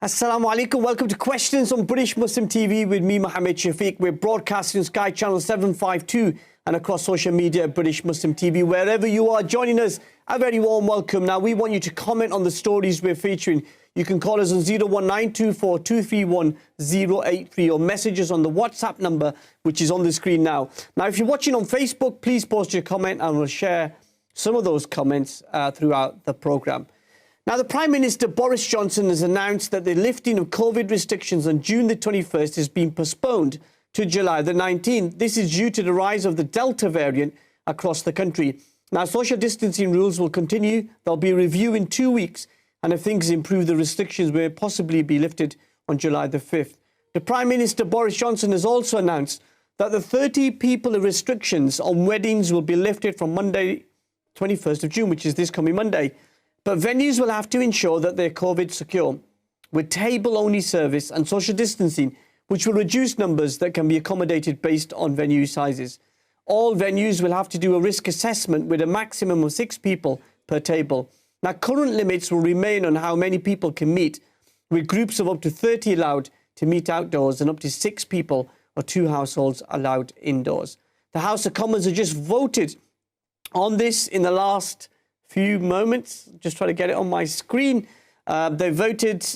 Assalamu alaikum. Welcome to Questions on British Muslim TV with me, Mohammed Shafiq. We're broadcasting on Sky Channel 752 and across social media at British Muslim TV. Wherever you are joining us, a very warm welcome. Now, we want you to comment on the stories we're featuring. You can call us on 01924 231 083 or message us on the WhatsApp number, which is on the screen now. Now, if you're watching on Facebook, please post your comment and we'll share some of those comments throughout the programme. Now, the Prime Minister Boris Johnson has announced that the lifting of COVID restrictions on June the 21st has been postponed to July the 19th. This is due to the rise of the Delta variant across the country. Now, social distancing rules will continue. There'll be a review in 2 weeks, and if things improve, the restrictions may possibly be lifted on July the 5th. The Prime Minister Boris Johnson has also announced that the 30 people restrictions on weddings will be lifted from Monday, 21st of June, which is this coming Monday. But venues will have to ensure that they're COVID secure, with table-only service and social distancing, which will reduce numbers that can be accommodated based on venue sizes. All venues will have to do a risk assessment with a maximum of 6 people per table. Now, current limits will remain on how many people can meet, with groups of up to 30 allowed to meet outdoors and up to 6 people or 2 households allowed indoors. The House of Commons have just voted on this in the last few moments. Just try to get it on my screen. They voted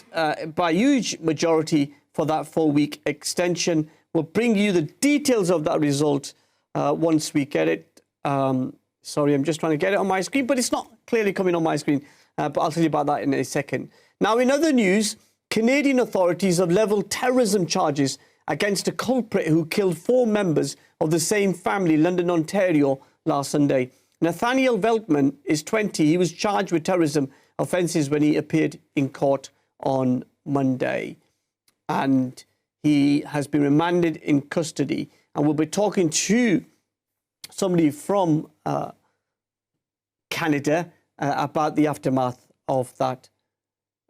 by a huge majority for that 4-week extension. We'll bring you the details of that result once we get it. Sorry, I'm just trying to get it on my screen, but it's not clearly coming on my screen. But I'll tell you about that in a second. Now, in other news, Canadian authorities have levelled terrorism charges against a culprit who killed 4 members of the same family, London, Ontario, last Sunday. Nathaniel Veltman is 20. He was charged with terrorism offences when he appeared in court on Monday. And he has been remanded in custody. And we'll be talking to somebody from Canada about the aftermath of that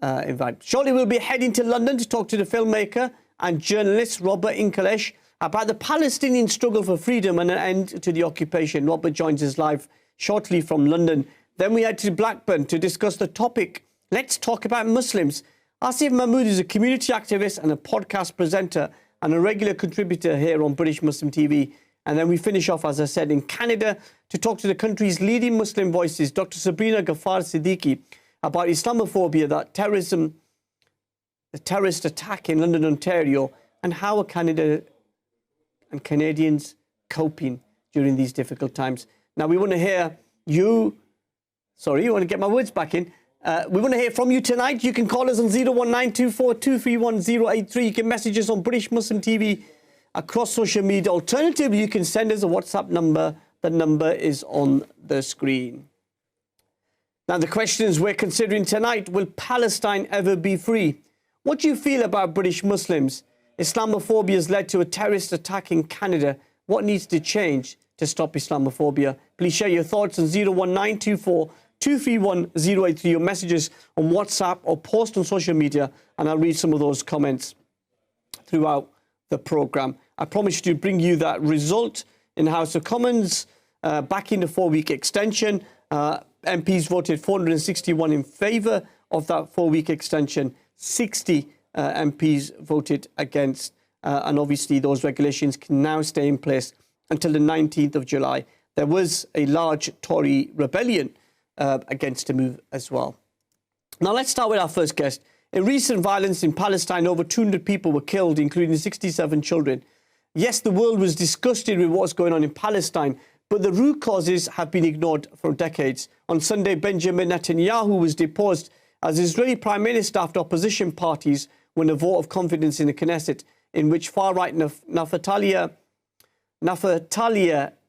event. Shortly, we'll be heading to London to talk to the filmmaker and journalist Robert Inlakesh about the Palestinian struggle for freedom and an end to the occupation. Robert joins us live shortly from London. Then we head to Blackburn to discuss the topic. Let's talk about Muslims. Asif Mahmud is a community activist and a podcast presenter and a regular contributor here on British Muslim TV. And then we finish off, as I said, in Canada to talk to the country's leading Muslim voices, Dr. Sabreena Ghaffar-Siddiqui, about Islamophobia, that terrorism, the terrorist attack in London, Ontario, and how are Canada and Canadians coping during these difficult times. Now, we want to hear you. Sorry, you want to get my words back in. We want to hear from you tonight. You can call us on 01924 231 083. You can message us on British Muslim TV across social media. Alternatively, you can send us a WhatsApp number. The number is on the screen. Now, the questions we're considering tonight: will Palestine ever be free? What do you feel about British Muslims? Islamophobia has led to a terrorist attack in Canada. What needs to change to stop Islamophobia? Please share your thoughts on 01924 231 083 or messages on WhatsApp or post on social media, and I'll read some of those comments throughout the programme. I promise to bring you that result in the House of Commons back in the 4-week extension. MPs voted 461 in favour of that 4-week extension. 60 MPs voted against, and obviously those regulations can now stay in place until the 19th of July. There was a large Tory rebellion against the move as well. Now, let's start with our first guest. In recent violence in Palestine, over 200 people were killed, including 67 children. Yes, the world was disgusted with what's going on in Palestine, but the root causes have been ignored for decades. On Sunday, Benjamin Netanyahu was deposed as Israeli Prime Minister after opposition parties won a vote of confidence in the Knesset, in which far-right Fatalia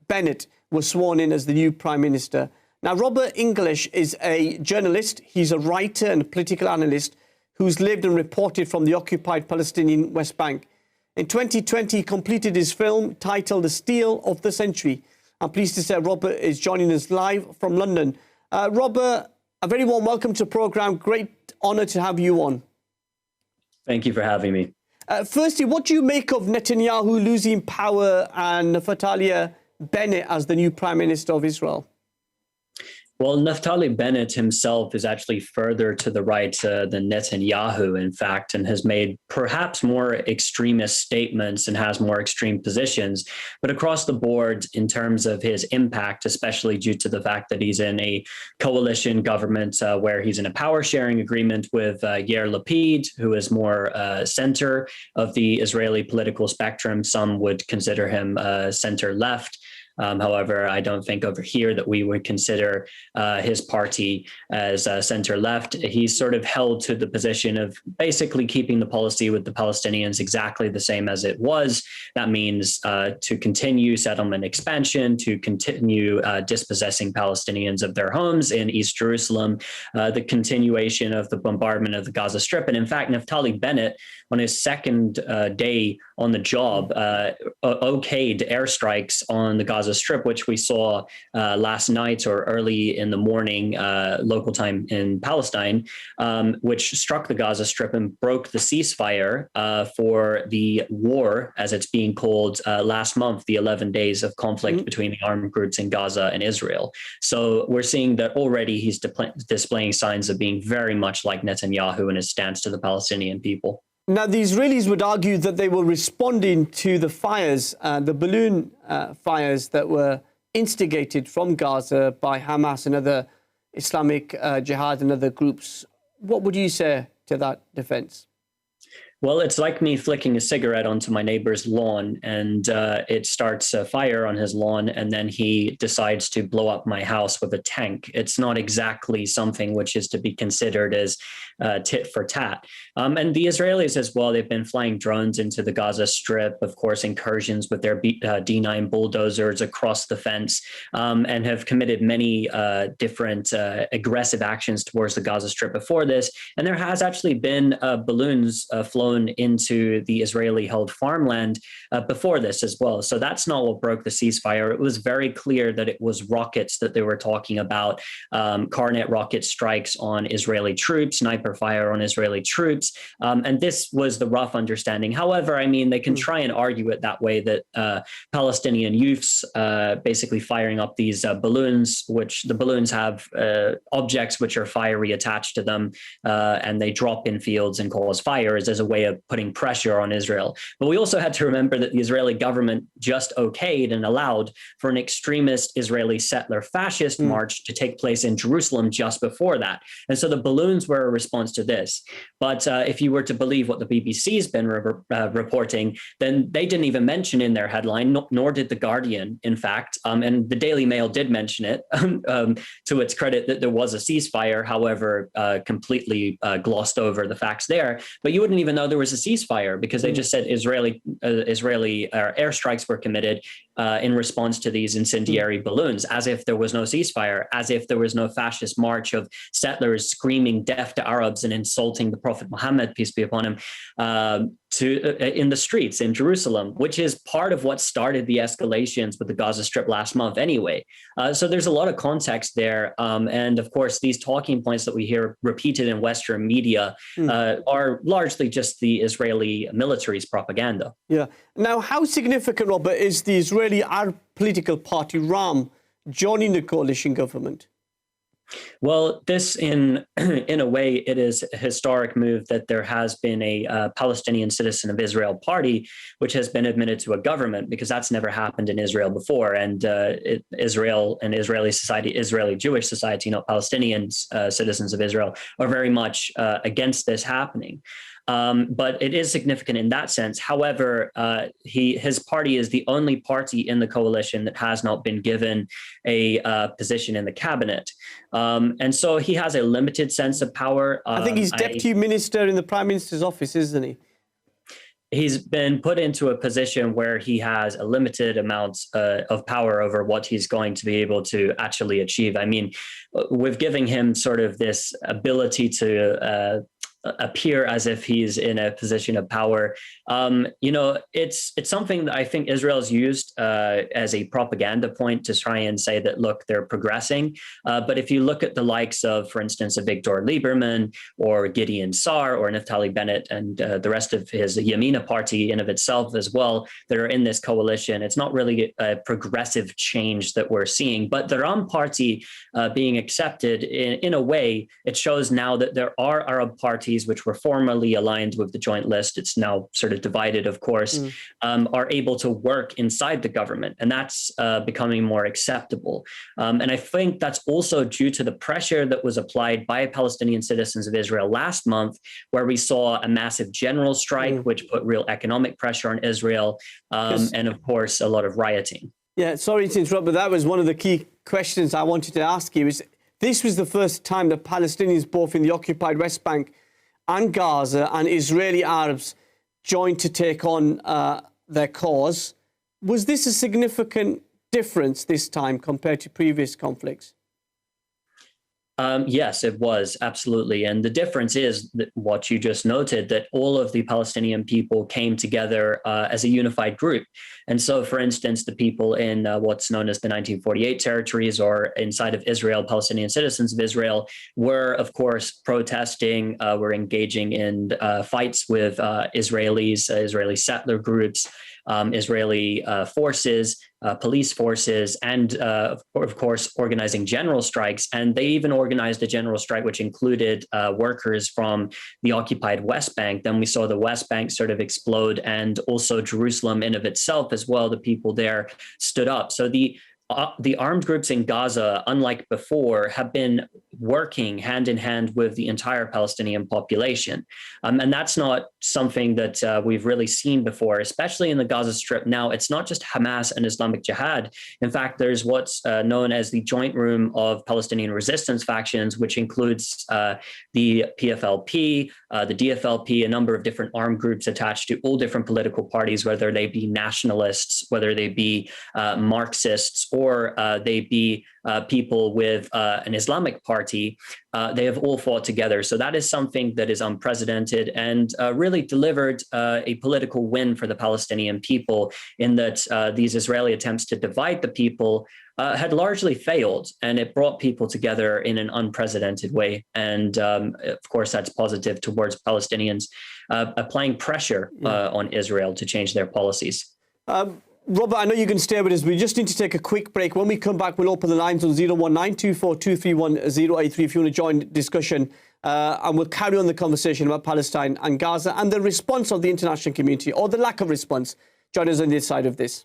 Bennett was sworn in as the new Prime Minister. Now, Robert Inlakesh is a journalist. He's a writer and political analyst who's lived and reported from the occupied Palestinian West Bank. In 2020, he completed his film titled The Steal of the Century. I'm pleased to say Robert is joining us live from London. Robert, a very warm welcome to the programme. Great honour to have you on. Thank you for having me. Firstly, what do you make of Netanyahu losing power and Fatalia Bennett as the new Prime Minister of Israel? Well, Naftali Bennett himself is actually further to the right than Netanyahu, in fact, and has made perhaps more extremist statements and has more extreme positions. But across the board, in terms of his impact, especially due to the fact that he's in a coalition government where he's in a power sharing agreement with Yair Lapid, who is more center of the Israeli political spectrum. Some would consider him center left. However, I don't think over here that we would consider his party as center left. He's sort of held to the position of basically keeping the policy with the Palestinians exactly the same as it was. That means to continue settlement expansion, to continue dispossessing Palestinians of their homes in East Jerusalem, the continuation of the bombardment of the Gaza Strip. And in fact, Naftali Bennett, on his second day on the job, okayed airstrikes on the Gaza Strip, which we saw last night or early in the morning, local time in Palestine, which struck the Gaza Strip and broke the ceasefire for the war, as it's being called, last month, the 11 days of conflict between the armed groups in Gaza and Israel. So we're seeing that already he's displaying signs of being very much like Netanyahu in his stance to the Palestinian people. Now, the Israelis would argue that they were responding to the fires, the balloon fires that were instigated from Gaza by Hamas and other Islamic Jihad and other groups. What would you say to that defense? Well, it's like me flicking a cigarette onto my neighbor's lawn, and it starts a fire on his lawn, and then he decides to blow up my house with a tank. It's not exactly something which is to be considered as tit for tat. And the Israelis as well, they've been flying drones into the Gaza Strip, of course, incursions with their D9 bulldozers across the fence, and have committed many different aggressive actions towards the Gaza Strip before this. And there has actually been balloons flown into the Israeli-held farmland before this as well. So that's not what broke the ceasefire. It was very clear that it was rockets that they were talking about, Carnet rocket strikes on Israeli troops, sniper fire on Israeli troops. And this was the rough understanding. However, I mean, they can try and argue it that way, that Palestinian youths basically firing up these balloons, which the balloons have objects which are fiery attached to them, and they drop in fields and cause fires as a way of putting pressure on Israel. But we also had to remember that the Israeli government just okayed and allowed for an extremist Israeli settler fascist march to take place in Jerusalem just before that. And so the balloons were a response to this. But if you were to believe what the BBC's been reporting, then they didn't even mention in their headline, nor did The Guardian, in fact. And the Daily Mail did mention it, to its credit, that there was a ceasefire, however, completely glossed over the facts there. But you wouldn't even know there was a ceasefire, because they just said Israeli airstrikes were committed in response to these incendiary balloons, as if there was no ceasefire, as if there was no fascist march of settlers screaming death to Arabs and insulting the Prophet Muhammad, peace be upon him, in the streets in Jerusalem, which is part of what started the escalations with the Gaza Strip last month anyway. So there's a lot of context there. And of course, these talking points that we hear repeated in Western media are largely just the Israeli military's propaganda. Yeah. Now, how significant, Robert, is the Israeli Arab political party RAM joining the coalition government? Well, this, in a way, it is a historic move that there has been a Palestinian Citizen of Israel party, which has been admitted to a government, because that's never happened in Israel before. And Israel and Israeli society, Israeli Jewish society, not Palestinians, citizens of Israel, are very much against this happening. But it is significant in that sense. However, his party is the only party in the coalition that has not been given a position in the cabinet. And so he has a limited sense of power. I think he's deputy minister in the prime minister's office, isn't he? He's been put into a position where he has a limited amount of power over what he's going to be able to actually achieve. I mean, we've given him sort of this ability to appear as if he's in a position of power. It's something that I think Israel's used as a propaganda point to try and say that, look, they're progressing. But if you look at the likes of, for instance, Victor Lieberman or Gideon Saar or Naftali Bennett and the rest of his Yamina party in of itself as well, that are in this coalition, it's not really a progressive change that we're seeing. But the Ram party being accepted in a way, it shows now that there are Arab parties which were formerly aligned with the joint list, it's now sort of divided, of course, are able to work inside the government. And that's becoming more acceptable. And I think that's also due to the pressure that was applied by Palestinian citizens of Israel last month, where we saw a massive general strike, which put real economic pressure on Israel, and of course, a lot of rioting. Yeah, sorry to interrupt, but that was one of the key questions I wanted to ask you. This was the first time that Palestinians, both in the occupied West Bank and Gaza, and Israeli Arabs joined to take on their cause. Was this a significant difference this time compared to previous conflicts? Yes, it was, absolutely. And the difference is that what you just noted, that all of the Palestinian people came together as a unified group. And so, for instance, the people in what's known as the 1948 territories or inside of Israel, Palestinian citizens of Israel, were, of course, protesting, were engaging in fights with Israelis, Israeli settler groups, Israeli forces, police forces, and of course, organizing general strikes. And they even organized a general strike which included workers from the occupied West Bank. Then we saw the West Bank sort of explode, and also Jerusalem in of itself as well. The people there stood up. So the armed groups in Gaza, unlike before, have been working hand in hand with the entire Palestinian population. And that's not something that we've really seen before, especially in the Gaza Strip. Now, it's not just Hamas and Islamic Jihad. In fact, there's what's known as the Joint Room of Palestinian Resistance Factions, which includes the PFLP, the DFLP, a number of different armed groups attached to all different political parties, whether they be nationalists, whether they be Marxists, or they be people with an Islamic party. They have all fought together. So that is something that is unprecedented and really delivered a political win for the Palestinian people, in that these Israeli attempts to divide the people had largely failed, and it brought people together in an unprecedented way. And of course, that's positive towards Palestinians applying pressure on Israel to change their policies. Robert, I know you can stay with us. We just need to take a quick break. When we come back, we'll open the lines on 01924231083 if you want to join the discussion. And we'll carry on the conversation about Palestine and Gaza and the response of the international community, or the lack of response. Join us on this side of this.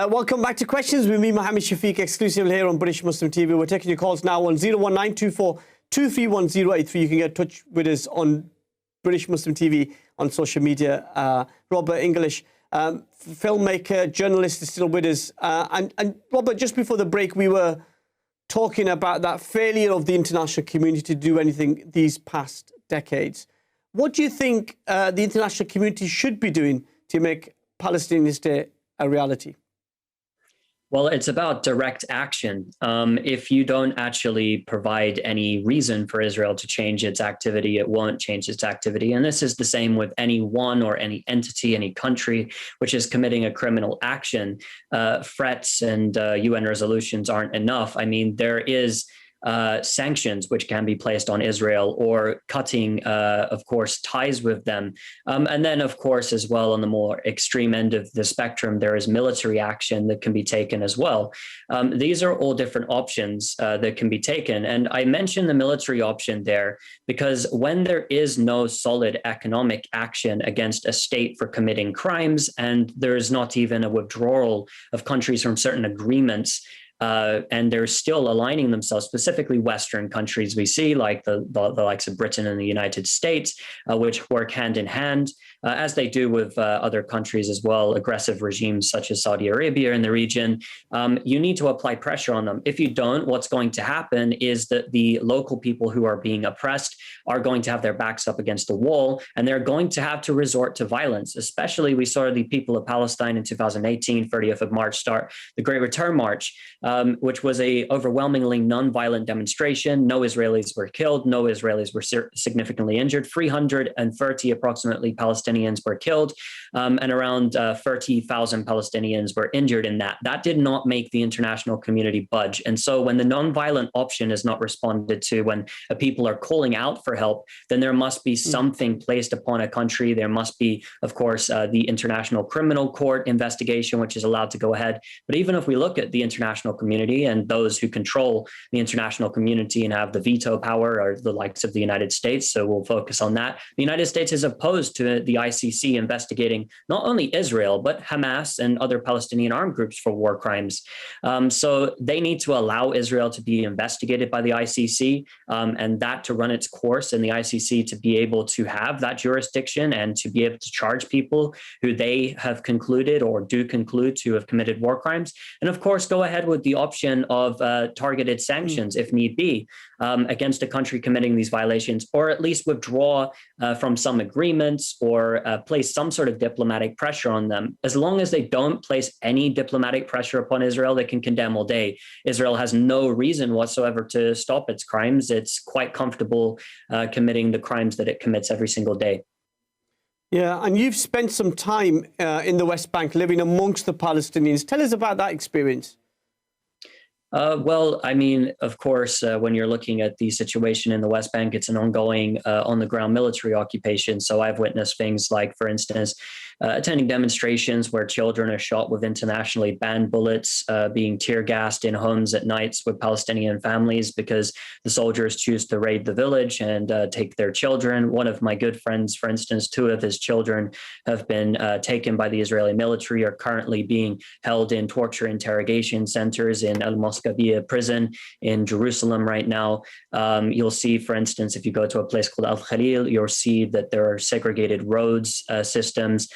Welcome back to Questions with me, Mohammed Shafiq, exclusively here on British Muslim TV. We're taking your calls now on 01924231083. You can get in touch with us on British Muslim TV on social media. Robert Inlakesh, filmmaker, journalist, is still with us. And Robert, just before the break, we were talking about that failure of the international community to do anything these past decades. What do you think the international community should be doing to make Palestinian state a reality? Well, it's about direct action. If you don't actually provide any reason for Israel to change its activity, it won't change its activity. And this is the same with anyone or any entity, any country which is committing a criminal action. Threats and UN resolutions aren't enough. I mean, there is sanctions which can be placed on Israel, or cutting, of course, ties with them. And then, of course, as well, on the more extreme end of the spectrum, there is military action that can be taken as well. These are all different options that can be taken. And I mentioned the military option there because when there is no solid economic action against a state for committing crimes, and there is not even a withdrawal of countries from certain agreements, and they're still aligning themselves, specifically Western countries we see, like the likes of Britain and the United States, which work hand in hand, as they do with other countries as well, aggressive regimes such as Saudi Arabia in the region. You need to apply pressure on them. If you don't, what's going to happen is that the local people who are being oppressed are going to have their backs up against the wall, and they're going to have to resort to violence. Especially, we saw the people of Palestine in 2018, 30th of March, start the Great Return March, which was a overwhelmingly non-violent demonstration. No Israelis were killed. No Israelis were significantly injured. 330 approximately Palestinians were killed, and around 30,000 Palestinians were injured in that. That did not make the international community budge. And so when the non-violent option is not responded to, when people are calling out for help, then there must be something placed upon a country. There must be, of course, the International Criminal Court investigation, which is allowed to go ahead. But even if we look at the international community and those who control the international community and have the veto power are the likes of the United States, so we'll focus on that. The United States is opposed to the ICC investigating not only Israel, but Hamas and other Palestinian armed groups for war crimes. So they need to allow Israel to be investigated by the ICC, and that to run its course, and the ICC to be able to have that jurisdiction and to be able to charge people who they have concluded or do conclude to have committed war crimes. And of course, go ahead with the option of targeted sanctions, if need be, against a country committing these violations, or at least withdraw from some agreements or place some sort of diplomatic pressure on them. As long as they don't place any diplomatic pressure upon Israel, they can condemn all day. Israel has no reason whatsoever to stop its crimes. It's quite comfortable committing the crimes that it commits every single day. Yeah, and you've spent some time in the West Bank living amongst the Palestinians. Tell us about that experience. Well, I mean, of course, when you're looking at the situation in the West Bank, it's an ongoing on-the-ground military occupation. So I've witnessed things like, for instance, attending demonstrations where children are shot with internationally banned bullets, being tear gassed in homes at nights with Palestinian families because the soldiers choose to raid the village and take their children. One of my good friends, for instance, 2 of his children have been taken by the Israeli military, are currently being held in torture interrogation centers in Al-Moscavia prison in Jerusalem right now. You'll see, for instance, if you go to a place called Al-Khalil, you'll see that there are segregated roads systems.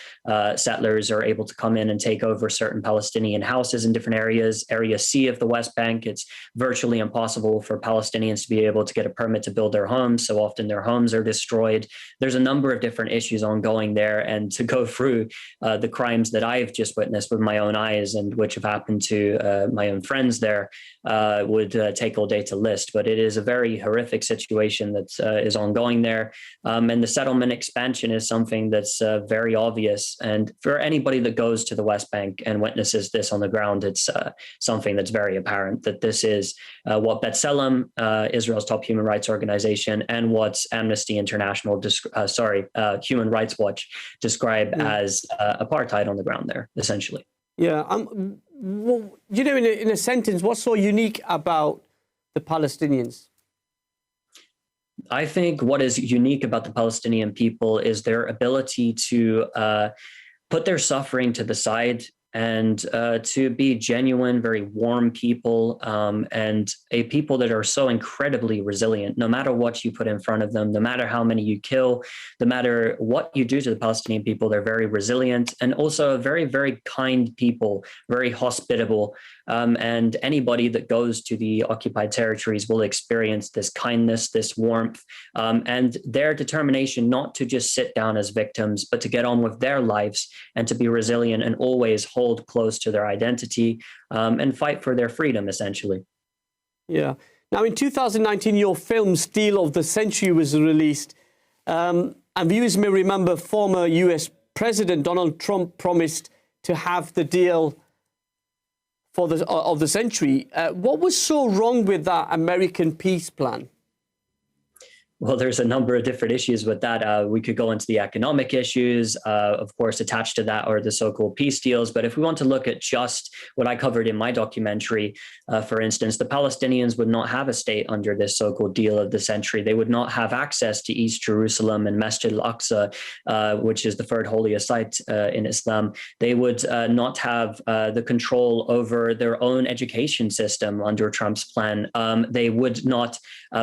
Settlers are able to come in and take over certain Palestinian houses in different areas. Area C of the West Bank, it's virtually impossible for Palestinians to be able to get a permit to build their homes. So often their homes are destroyed. There's a number of different issues ongoing there. And to go through the crimes that I've just witnessed with my own eyes and which have happened to my own friends there would take all day to list. But it is a very horrific situation that is ongoing there. And the settlement expansion is something that's very obvious. And for anybody that goes to the West Bank and witnesses this on the ground, it's something that's very apparent that this is what B'Tselem, Israel's top human rights organization, and what Amnesty International, Human Rights Watch, describe as apartheid on the ground there, essentially. Yeah. Well, you know, in a sentence, what's so unique about the Palestinians? I think what is unique about the Palestinian people is their ability to put their suffering to the side and to be genuine, very warm people, and a people that are so incredibly resilient. No matter what you put in front of them, no matter how many you kill, no matter what you do to the Palestinian people, they're very resilient and also a very, very kind people, very hospitable. And anybody that goes to the occupied territories will experience this kindness, this warmth, and their determination not to just sit down as victims, but to get on with their lives and to be resilient and always hold close to their identity and fight for their freedom, essentially. Yeah. Now, in 2019, your film Steal of the Century was released. And viewers may remember former US President Donald Trump promised to have the deal of the century. What was so wrong with that American peace plan? Well, there's a number of different issues with that. We could go into the economic issues, of course, attached to that are the so-called peace deals. But if we want to look at just what I covered in my documentary, for instance, the Palestinians would not have a state under this so-called deal of the century. They would not have access to East Jerusalem and Masjid al-Aqsa, which is the third holiest site in Islam. They would not have the control over their own education system under Trump's plan. They would not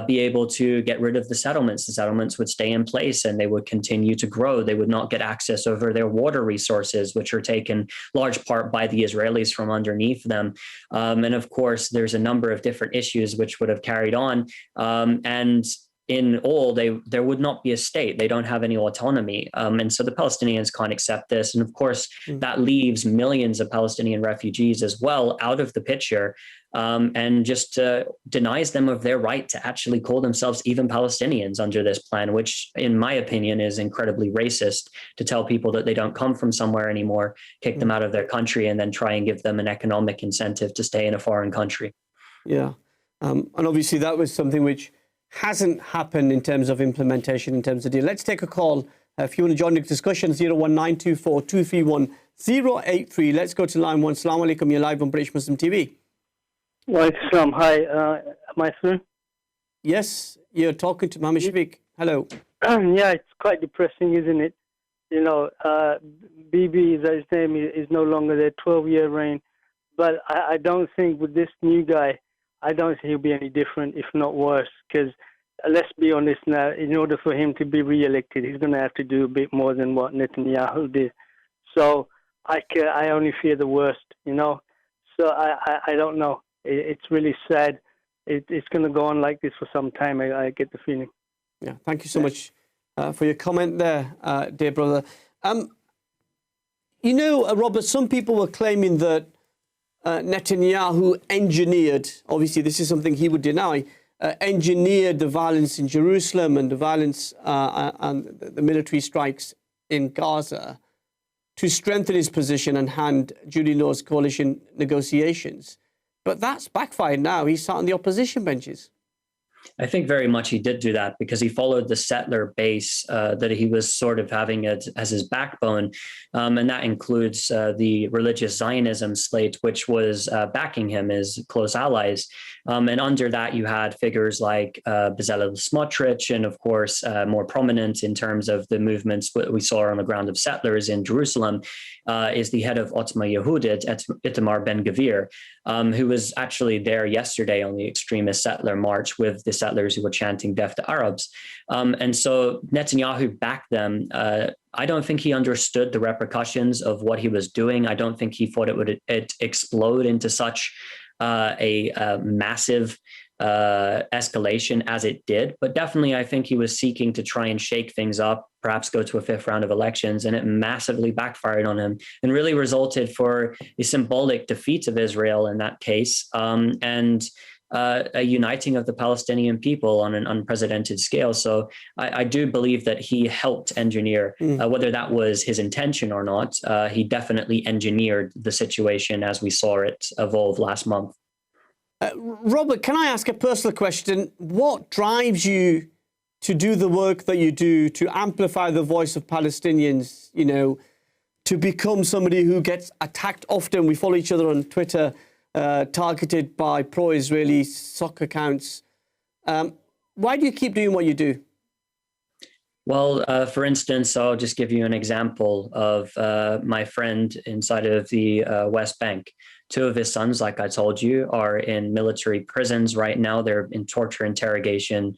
be able to get rid of the settlements. The settlements would stay in place and they would continue to grow. They would not get access over their water resources, which are taken large part by the Israelis from underneath them. And of course, there's a number of different issues which would have carried on. And in all, there would not be a state. They don't have any autonomy. And so the Palestinians can't accept this. And of course, that leaves millions of Palestinian refugees as well out of the picture, and just denies them of their right to actually call themselves even Palestinians under this plan, which in my opinion is incredibly racist, to tell people that they don't come from somewhere anymore, kick them out of their country, and then try and give them an economic incentive to stay in a foreign country. Yeah. And obviously that was something which hasn't happened in terms of implementation, in terms of deal. Let's take a call. If you want to join the discussion, 01924 231 083. Let's go to line one. Assalamu alaikum. You're live on British Muslim TV. Walaikum. Hi. Am I through? Yes, you're talking to Mohammed Shafiq. Hello. Yeah, it's quite depressing, isn't it? You know, Bibi, his name, is no longer there, 12-year reign. But I don't think with this new guy, I don't think he'll be any different, if not worse, because let's be honest now, in order for him to be re-elected, he's going to have to do a bit more than what Netanyahu did. So I only fear the worst, you know. So I don't know. It's really sad. It's going to go on like this for some time, I get the feeling. Yeah, thank you so much for your comment there, dear brother. You know, Robert, some people were claiming that Netanyahu engineered, obviously this is something he would deny, engineered the violence in Jerusalem and the violence and the military strikes in Gaza to strengthen his position and hand Julie Law's coalition negotiations. But that's backfired now. He's sat on the opposition benches. I think very much he did do that because he followed the settler base that he was sort of having as his backbone. And that includes the religious Zionism slate, which was backing him as close allies. And under that, you had figures like Bezalel Smotrich, and of course, more prominent in terms of the movements we saw on the ground of settlers in Jerusalem, is the head of Otzma Yehudit, Itamar Ben-Gvir, who was actually there yesterday on the extremist settler march with the settlers who were chanting death to Arabs. And so Netanyahu backed them. I don't think he understood the repercussions of what he was doing. I don't think he thought it would explode into such a massive escalation as it did. But definitely, I think he was seeking to try and shake things up, perhaps go to a fifth round of elections, and it massively backfired on him and really resulted for a symbolic defeat of Israel in that case, and a uniting of the Palestinian people on an unprecedented scale. So I do believe that he helped engineer, whether that was his intention or not, he definitely engineered the situation as we saw it evolve last month. Robert, can I ask a personal question? What drives you to do the work that you do, to amplify the voice of Palestinians, you know, to become somebody who gets attacked often? We follow each other on Twitter, targeted by pro-Israeli soccer accounts. Why do you keep doing what you do? Well, for instance, I'll just give you an example of my friend inside of the West Bank. Two of his sons, like I told you, are in military prisons right now. They're in torture interrogation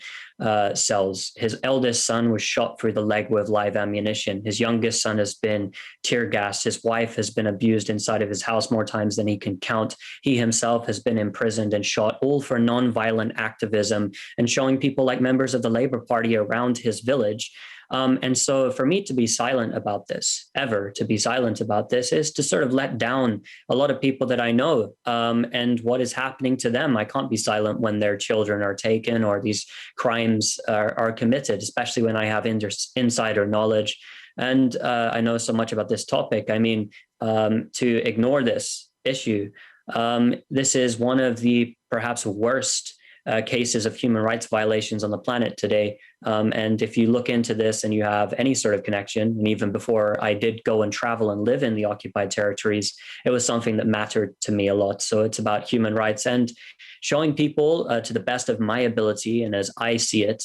cells. His eldest son was shot through the leg with live ammunition. His youngest son has been tear gassed. His wife has been abused inside of his house more times than he can count. He himself has been imprisoned and shot, all for nonviolent activism and showing people like members of the Labour Party around his village. And so for me to be silent about this, ever to be silent about this, is to sort of let down a lot of people that I know and what is happening to them. I can't be silent when their children are taken or these crimes are committed, especially when I have insider knowledge. And I know so much about this topic. I mean, to ignore this issue, this is one of the perhaps worst cases of human rights violations on the planet today. And if you look into this and you have any sort of connection, and even before I did go and travel and live in the occupied territories, it was something that mattered to me a lot. So it's about human rights and showing people to the best of my ability and as I see it,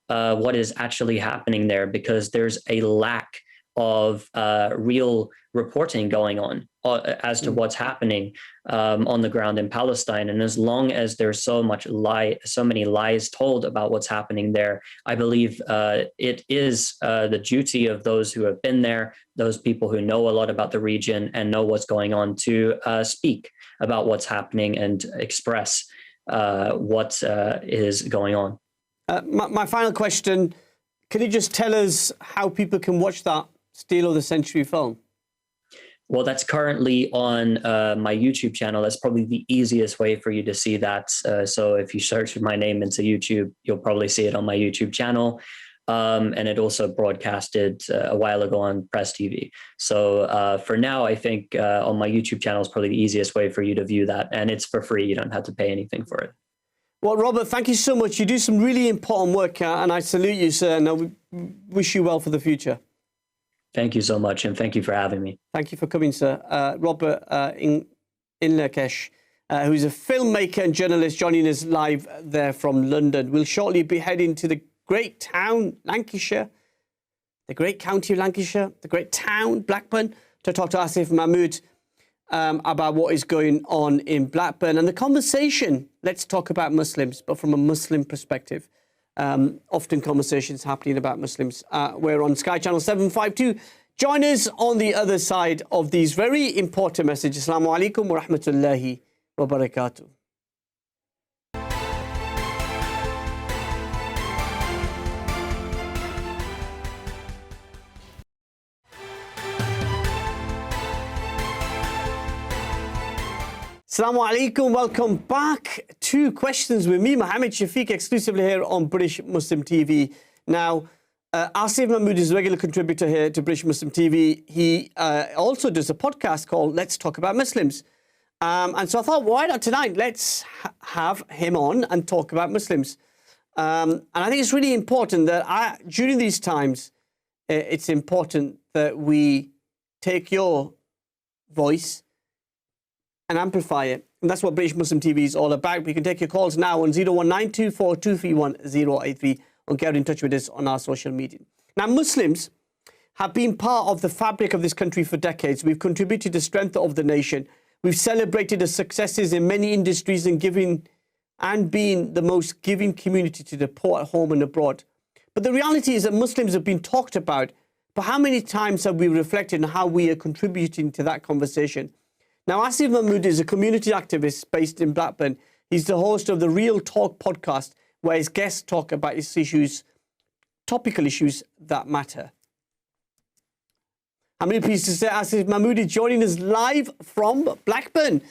what is actually happening there, because there's a lack of real reporting going on as to what's happening on the ground in Palestine. And as long as there's so many lies told about what's happening there, I believe it is the duty of those who have been there, those people who know a lot about the region and know what's going on, to speak about what's happening and express what is going on. My final question, can you just tell us how people can watch that Steel of the Century film? Well, that's currently on my YouTube channel. That's probably the easiest way for you to see that. So if you search my name into YouTube, you'll probably see it on my YouTube channel. And it also broadcasted a while ago on Press TV. So for now, I think on my YouTube channel is probably the easiest way for you to view that. And it's for free. You don't have to pay anything for it. Well, Robert, thank you so much. You do some really important work, and I salute you, sir, and I wish you well for the future. Thank you so much, and thank you for having me. Thank you for coming, sir. Robert Inlakesh, who's a filmmaker and journalist, joining us live there from London. We'll shortly be heading to the great town, Lancashire, the great county of Lancashire, the great town, Blackburn, to talk to Asif Mahmud about what is going on in Blackburn. And the conversation, let's talk about Muslims, but from a Muslim perspective. Often conversations happening about Muslims. We're on Sky Channel 752. Join us on the other side of these very important messages. Assalamu alaikum wa rahmatullahi wa barakatuh. Assalamu alaikum, welcome back to Questions with me, Mohammed Shafiq, exclusively here on British Muslim TV. Now, Asif Mahmud is a regular contributor here to British Muslim TV. He also does a podcast called Let's Talk About Muslims. And so I thought, why not tonight? Let's have him on and talk about Muslims. And I think it's really important that during these times, it's important that we take your voice and amplify it. And that's what British Muslim TV is all about. We can take your calls now on 01924231083 or get in touch with us on our social media. Now, Muslims have been part of the fabric of this country for decades. We've contributed to the strength of the nation. We've celebrated the successes in many industries and been the most giving community to the poor at home and abroad. But the reality is that Muslims have been talked about, but how many times have we reflected on how we are contributing to that conversation? Now, Asif Mahmud is a community activist based in Blackburn. He's the host of the Real Talk podcast, where his guests talk about his issues, topical issues that matter. I'm really pleased to say Asif Mahmud is joining us live from Blackburn.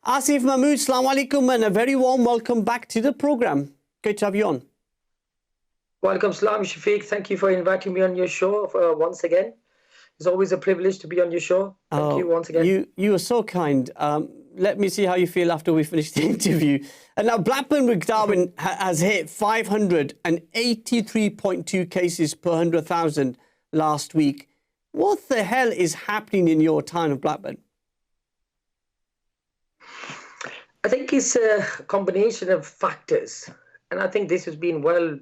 Asif Mahmud, Assalamu alaikum, and a very warm welcome back to the program. Great to have you on. Welcome, Salam Shafiq. Thank you for inviting me on your show once again. It's always a privilege to be on your show. Thank you once again. You are so kind. Let me see how you feel after we finish the interview. And now Blackburn with Darwin has hit 583.2 cases per 100,000 last week. What the hell is happening in your town of Blackburn? I think it's a combination of factors. And I think this has been well,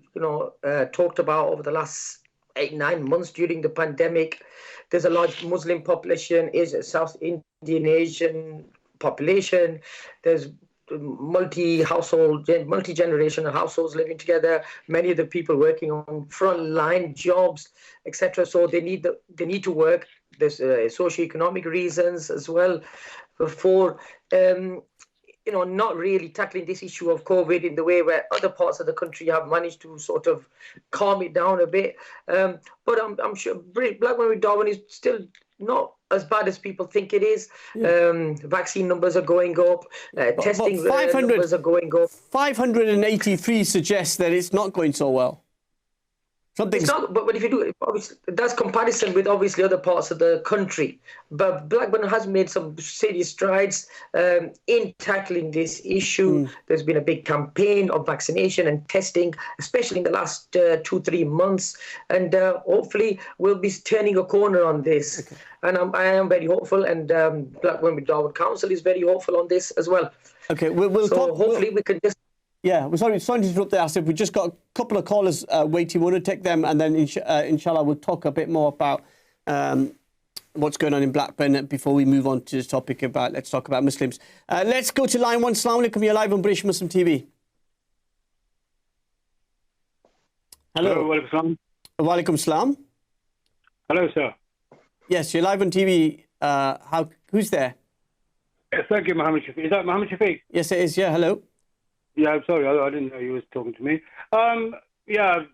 talked about over the last 8-9 months during the pandemic. There's a large Muslim population, is a South Indian Asian population. There's multi-generational households living together. Many of the people working on front-line jobs, etc. So they need to work. There's socioeconomic reasons as well for not really tackling this issue of COVID in the way where other parts of the country have managed to sort of calm it down a bit. But I'm sure Blackburn with Darwin is still not as bad as people think it is. Vaccine numbers are going up. Testing numbers are going up. 583 suggests that it's not going so well. Something's... It's not, but if you do, obviously, that's comparison with obviously other parts of the country. But Blackburn has made some serious strides in tackling this issue. There's been a big campaign of vaccination and testing, especially in the last 2-3 months. And hopefully we'll be turning a corner on this. Okay. And I am very hopeful. And Blackburn with Darwin Council is very hopeful on this as well. Okay, hopefully we can just... Yeah, we're sorry to interrupt there, Asif. We've just got a couple of callers waiting. We want to take them, and then inshallah we'll talk a bit more about what's going on in Blackburn before we move on to this topic about, let's talk about Muslims. Let's go to line 1. Assalamu alaikum, you're live on British Muslim TV. Hello. Wa alaikum salam. Wa alaikum salam. Hello, sir. Yes, you're live on TV. Who's there? Thank you, Mohammed Shafiq. Is that Mohammed Shafiq? Yes, it is. Yeah, hello. Yeah, I'm sorry. I didn't know you was talking to me. Yeah,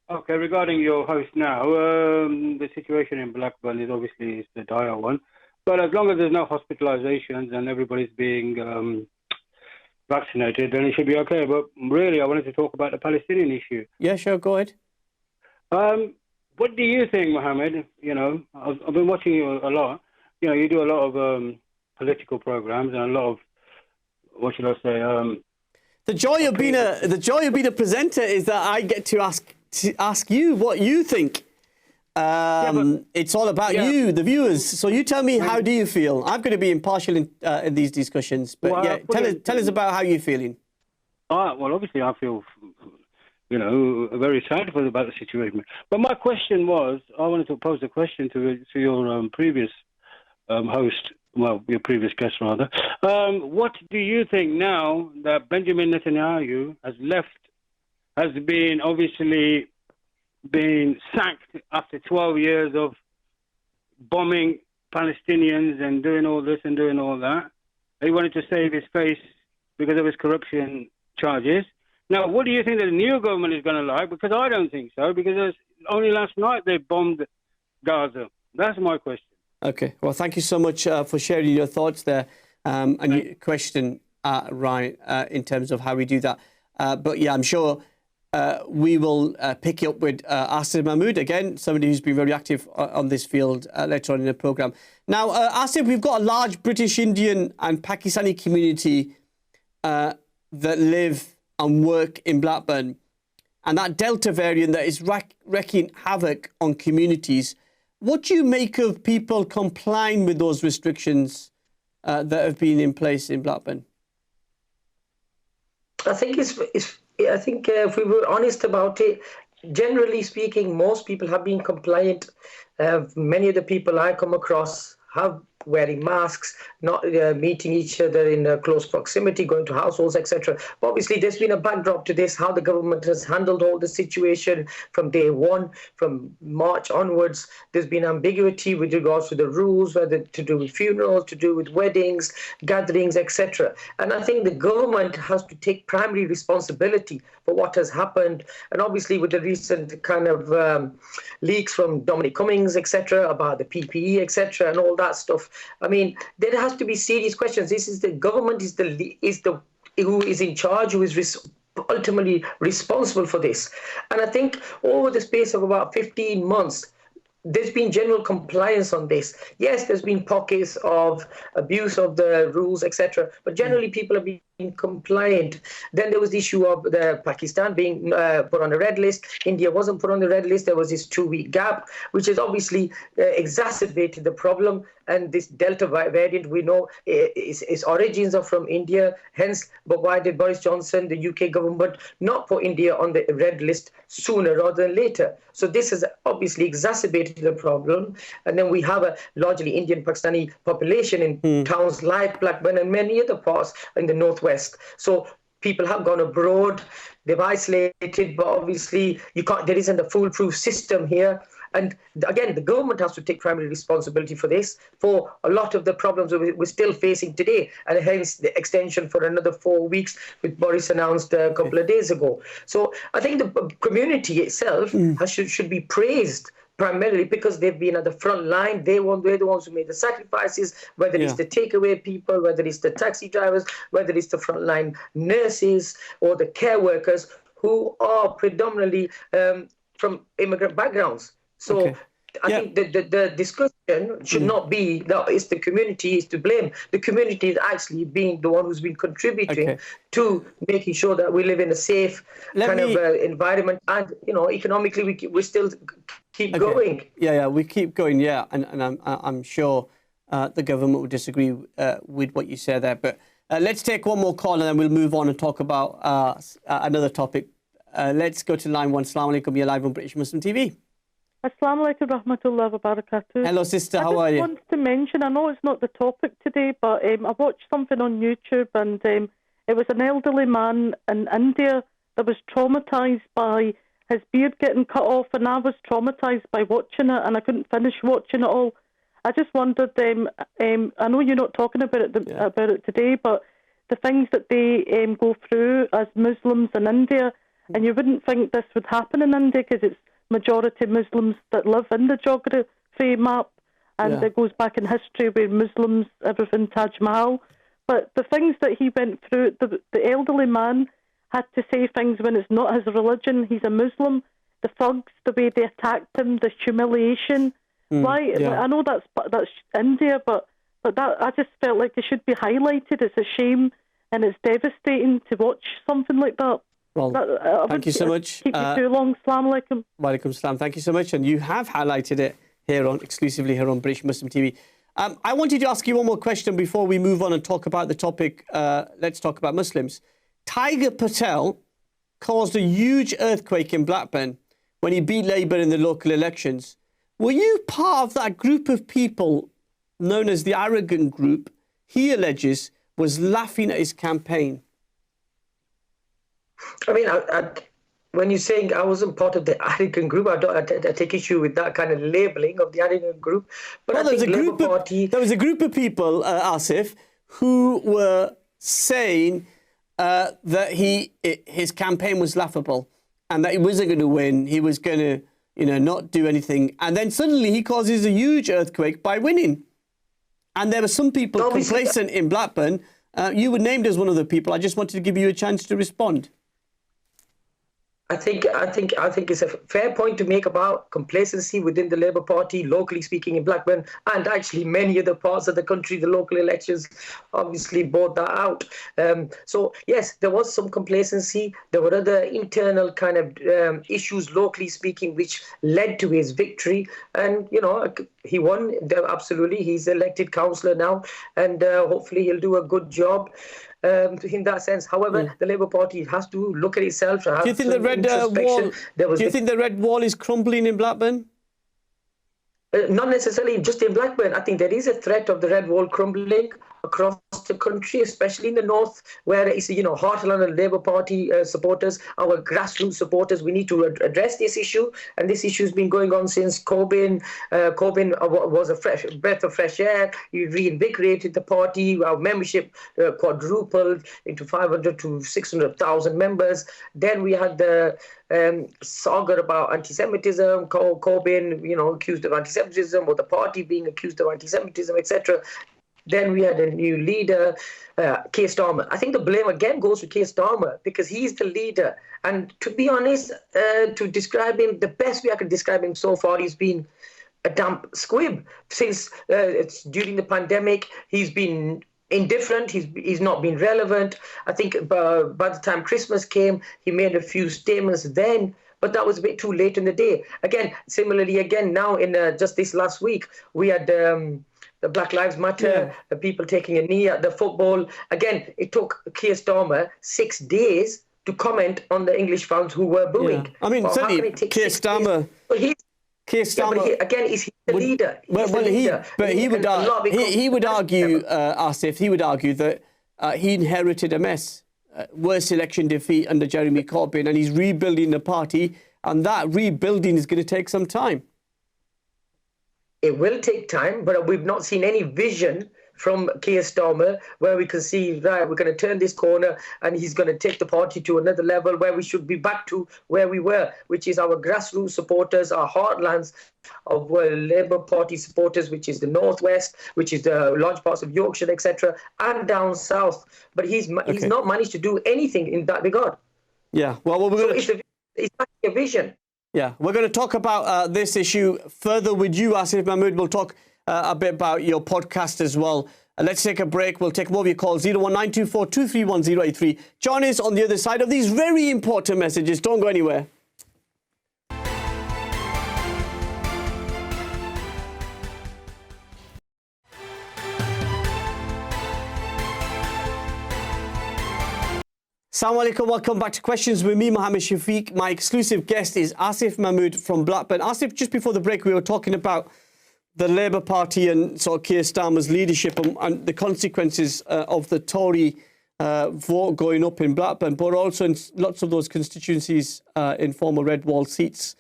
okay. Regarding your host now, the situation in Blackburn is obviously the dire one. But as long as there's no hospitalizations and everybody's being vaccinated, then it should be okay. But really, I wanted to talk about the Palestinian issue. Yeah, sure. Go ahead. What do you think, Mohammed? You know, I've been watching you a lot. You know, you do a lot of political programs and a lot of, what should I say? The joy of being a presenter is that I get to ask you what you think. It's all about you, the viewers. So you tell me, how do you feel? I'm going to be impartial in these discussions, but well, yeah, tell us about how you're feeling. Well, obviously I feel, you know, very sad about the situation. But my question was, I wanted to pose a question to your previous host. Well, your previous guest, rather. What do you think now that Benjamin Netanyahu has been sacked after 12 years of bombing Palestinians and doing all this and doing all that? He wanted to save his face because of his corruption charges. Now, what do you think the new government is going to like? Because I don't think so, because only last night they bombed Gaza. That's my question. Okay, well, thank you so much for sharing your thoughts there and your question, right, in terms of how we do that. But yeah, I'm sure we will pick it up with Asif Mahmud, again, somebody who's been very active on this field later on in the programme. Now, Asif, we've got a large British, Indian and Pakistani community that live and work in Blackburn. And that Delta variant that is wreaking havoc on communities. What do you make of people complying with those restrictions that have been in place in Blackburn? I think if we were honest about it, generally speaking, most people have been compliant. Many of the people I come across have wearing masks, not meeting each other in close proximity, going to households, etc. But obviously, there's been a backdrop to this, how the government has handled all the situation from day one, from March onwards. There's been ambiguity with regards to the rules, whether to do with funerals, to do with weddings, gatherings, etc. And I think the government has to take primary responsibility for what has happened. And obviously, with the recent kind of leaks from Dominic Cummings, etc., about the PPE, etc., and all that stuff, I mean, there has to be serious questions. This is the government who is in charge, who is ultimately responsible for this. And I think over the space of about 15 months, there's been general compliance on this. Yes, there's been pockets of abuse of the rules, etc., but generally people have been compliant. Then there was the issue of the Pakistan being put on a red list. India wasn't put on the red list. There was this 2-week gap, which has obviously exacerbated the problem. And this Delta variant, we know its origins are from India. Hence, but why did Boris Johnson, the UK government, not put India on the red list sooner rather than later? So this has obviously exacerbated the problem. And then we have a largely Indian Pakistani population in towns like Blackburn and many other parts in the northwest. So people have gone abroad, they've isolated, but obviously there isn't a foolproof system here. And again, the government has to take primary responsibility for this, for a lot of the problems we're still facing today, and hence the extension for another 4 weeks, which Boris announced a couple of days ago. So I think the community itself should be praised, primarily because they've been at the front line. They're the ones who made the sacrifices, whether it's the takeaway people, whether it's the taxi drivers, whether it's the frontline nurses or the care workers, who are predominantly from immigrant backgrounds. So Okay. I think the discussion should not be that it's the community is to blame. The community is actually being the one who's been contributing to making sure that we live in a safe environment, and economically we still keep going. Yeah, we keep going. Yeah, and I'm sure the government would disagree with what you say there. But let's take one more call and then we'll move on and talk about another topic. Let's go to line 1. Assalamu alaikum. You're live on British Muslim TV. Assalamu alaikum rahmatullah wa barakatuh. Hello, sister. How are you? I just wanted to mention, I know it's not the topic today, but I watched something on YouTube, and it was an elderly man in India that was traumatised by his beard getting cut off, and I was traumatised by watching it, and I couldn't finish watching it all. I just wondered, I know you're not talking about it today, but the things that they go through as Muslims in India, and you wouldn't think this would happen in India because it's majority Muslims that live in the geography map, and it goes back in history where Muslims, everything Taj Mahal. But the things that he went through, the elderly man had to say things when it's not his religion. He's a Muslim. The thugs, the way they attacked him, the humiliation. Why? I know that's India, but that I just felt like it should be highlighted. It's a shame, and it's devastating to watch something like that. Well, thank you so much. Keep you too long. Assalamu alaikum. Wa alaikum salam. Thank you so much. And you have highlighted it exclusively here on British Muslim TV. I wanted to ask you one more question before we move on and talk about the topic. Let's talk about Muslims. Tiger Patel caused a huge earthquake in Blackburn when he beat Labour in the local elections. Were you part of that group of people known as the arrogant group he alleges was laughing at his campaign? I mean, when you're saying I wasn't part of the arrogant group, I take issue with that kind of labeling of the arrogant group. But well, there was a group of people, Asif, who were saying that his campaign was laughable and that he wasn't going to win. He was going to, not do anything. And then suddenly he causes a huge earthquake by winning. And there were some people complacent in Blackburn. You were named as one of the people. I just wanted to give you a chance to respond. I think it's a fair point to make about complacency within the Labour Party, locally speaking in Blackburn, and actually many other parts of the country. The local elections obviously brought that out. So yes, there was some complacency. There were other internal kind of issues, locally speaking, which led to his victory. And he won. Absolutely, he's elected councillor now, and hopefully he'll do a good job. In that sense, however, the Labour Party has to look at itself. Do you think the red wall? Do you think the red wall is crumbling in Blackburn? Not necessarily just in Blackburn. I think there is a threat of the red wall crumbling across the country, especially in the north, where it's heartland and Labour Party supporters, our grassroots supporters. We need to address this issue, and this issue has been going on since Corbyn. Corbyn was a breath of fresh air. He reinvigorated the party. Our membership quadrupled into 500 to 600,000 members. Then we had the saga about anti-Semitism, Corbyn, accused of anti-Semitism, or the party being accused of anti-Semitism, etc. Then we had a new leader, Keir Starmer. I think the blame again goes to Keir Starmer because he's the leader. And to be honest, to describe him, the best way I could describe him so far, he's been a damp squib. Since it's during the pandemic, he's been indifferent. He's not been relevant. I think by the time Christmas came, he made a few statements then, but that was a bit too late in the day. Again, similarly, now in just this last week, we had the Black Lives Matter, the people taking a knee at the football. Again, it took Keir Starmer 6 days to comment on the English fans who were booing. Yeah. I mean, certainly Keir Starmer. Keir Starmer again, is he the leader? He would argue, Asif, he would argue that he inherited a mess, worst election defeat under Jeremy Corbyn, and he's rebuilding the party, and that rebuilding is going to take some time. It will take time, but we've not seen any vision from Keir Starmer where we can see, right, we're going to turn this corner and he's going to take the party to another level where we should be back to where we were, which is our grassroots supporters, our heartlands of Labour Party supporters, which is the Northwest, which is the large parts of Yorkshire, etc., and down south. But he's not managed to do anything in that regard. Yeah, well, it's a vision. Yeah, we're going to talk about this issue further with you, Asif Mahmud. We'll talk a bit about your podcast as well. Let's take a break. We'll take more of your calls, 01924231083. John is on the other side of these very important messages. Don't go anywhere. Assalamu alaikum, welcome back to Questions with me, Mohammed Shafiq. My exclusive guest is Asif Mahmud from Blackburn. Asif, just before the break, we were talking about the Labour Party and sort of Keir Starmer's leadership and the consequences of the Tory vote going up in Blackburn, but also in lots of those constituencies in former red wall seats.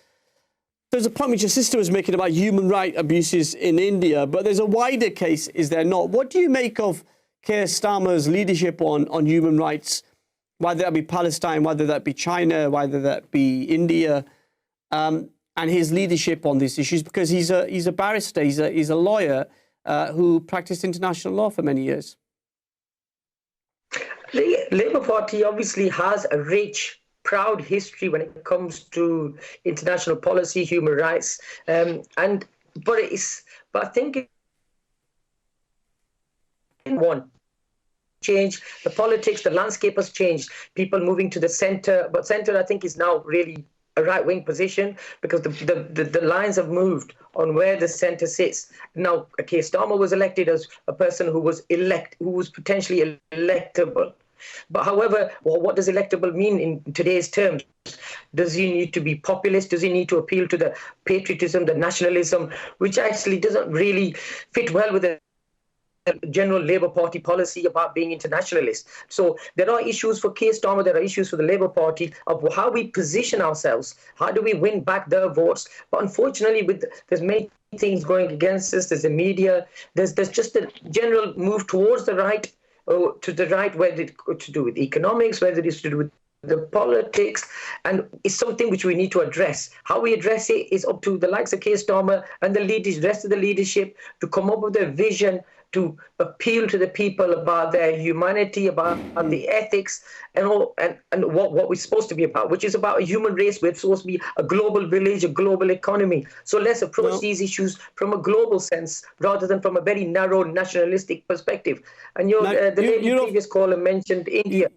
There's a point which your sister was making about human rights abuses in India, but there's a wider case, is there not? What do you make of Keir Starmer's leadership on human rights, whether that be Palestine, whether that be China, whether that be India, and his leadership on these issues? Because he's a barrister, he's a lawyer who practiced international law for many years. The Labour Party obviously has a rich, proud history when it comes to international policy, human rights, but I think change, the politics, the landscape has changed. People moving to the centre, but centre I think is now really a right-wing position because the lines have moved on where the centre sits. Now, Keir Starmer was elected as a person who was potentially electable. But however, what does electable mean in today's terms? Does he need to be populist? Does he need to appeal to the patriotism, the nationalism, which actually doesn't really fit well with the general Labour Party policy about being internationalist? So there are issues for Keir Starmer, there are issues for the Labour Party of how we position ourselves. How do we win back their votes? But unfortunately, there's many things going against us. There's the media. There's just a general move towards the right, whether it's to do with economics, whether it's to do with the politics, and it's something which we need to address. How we address it is up to the likes of Keir Starmer and the rest of the leadership to come up with a vision to appeal to the people about their humanity, about the ethics, and what we're supposed to be about, which is about a human race. We're supposed to be a global village, a global economy. So let's approach these issues from a global sense rather than from a very narrow nationalistic perspective. And the previous caller mentioned India.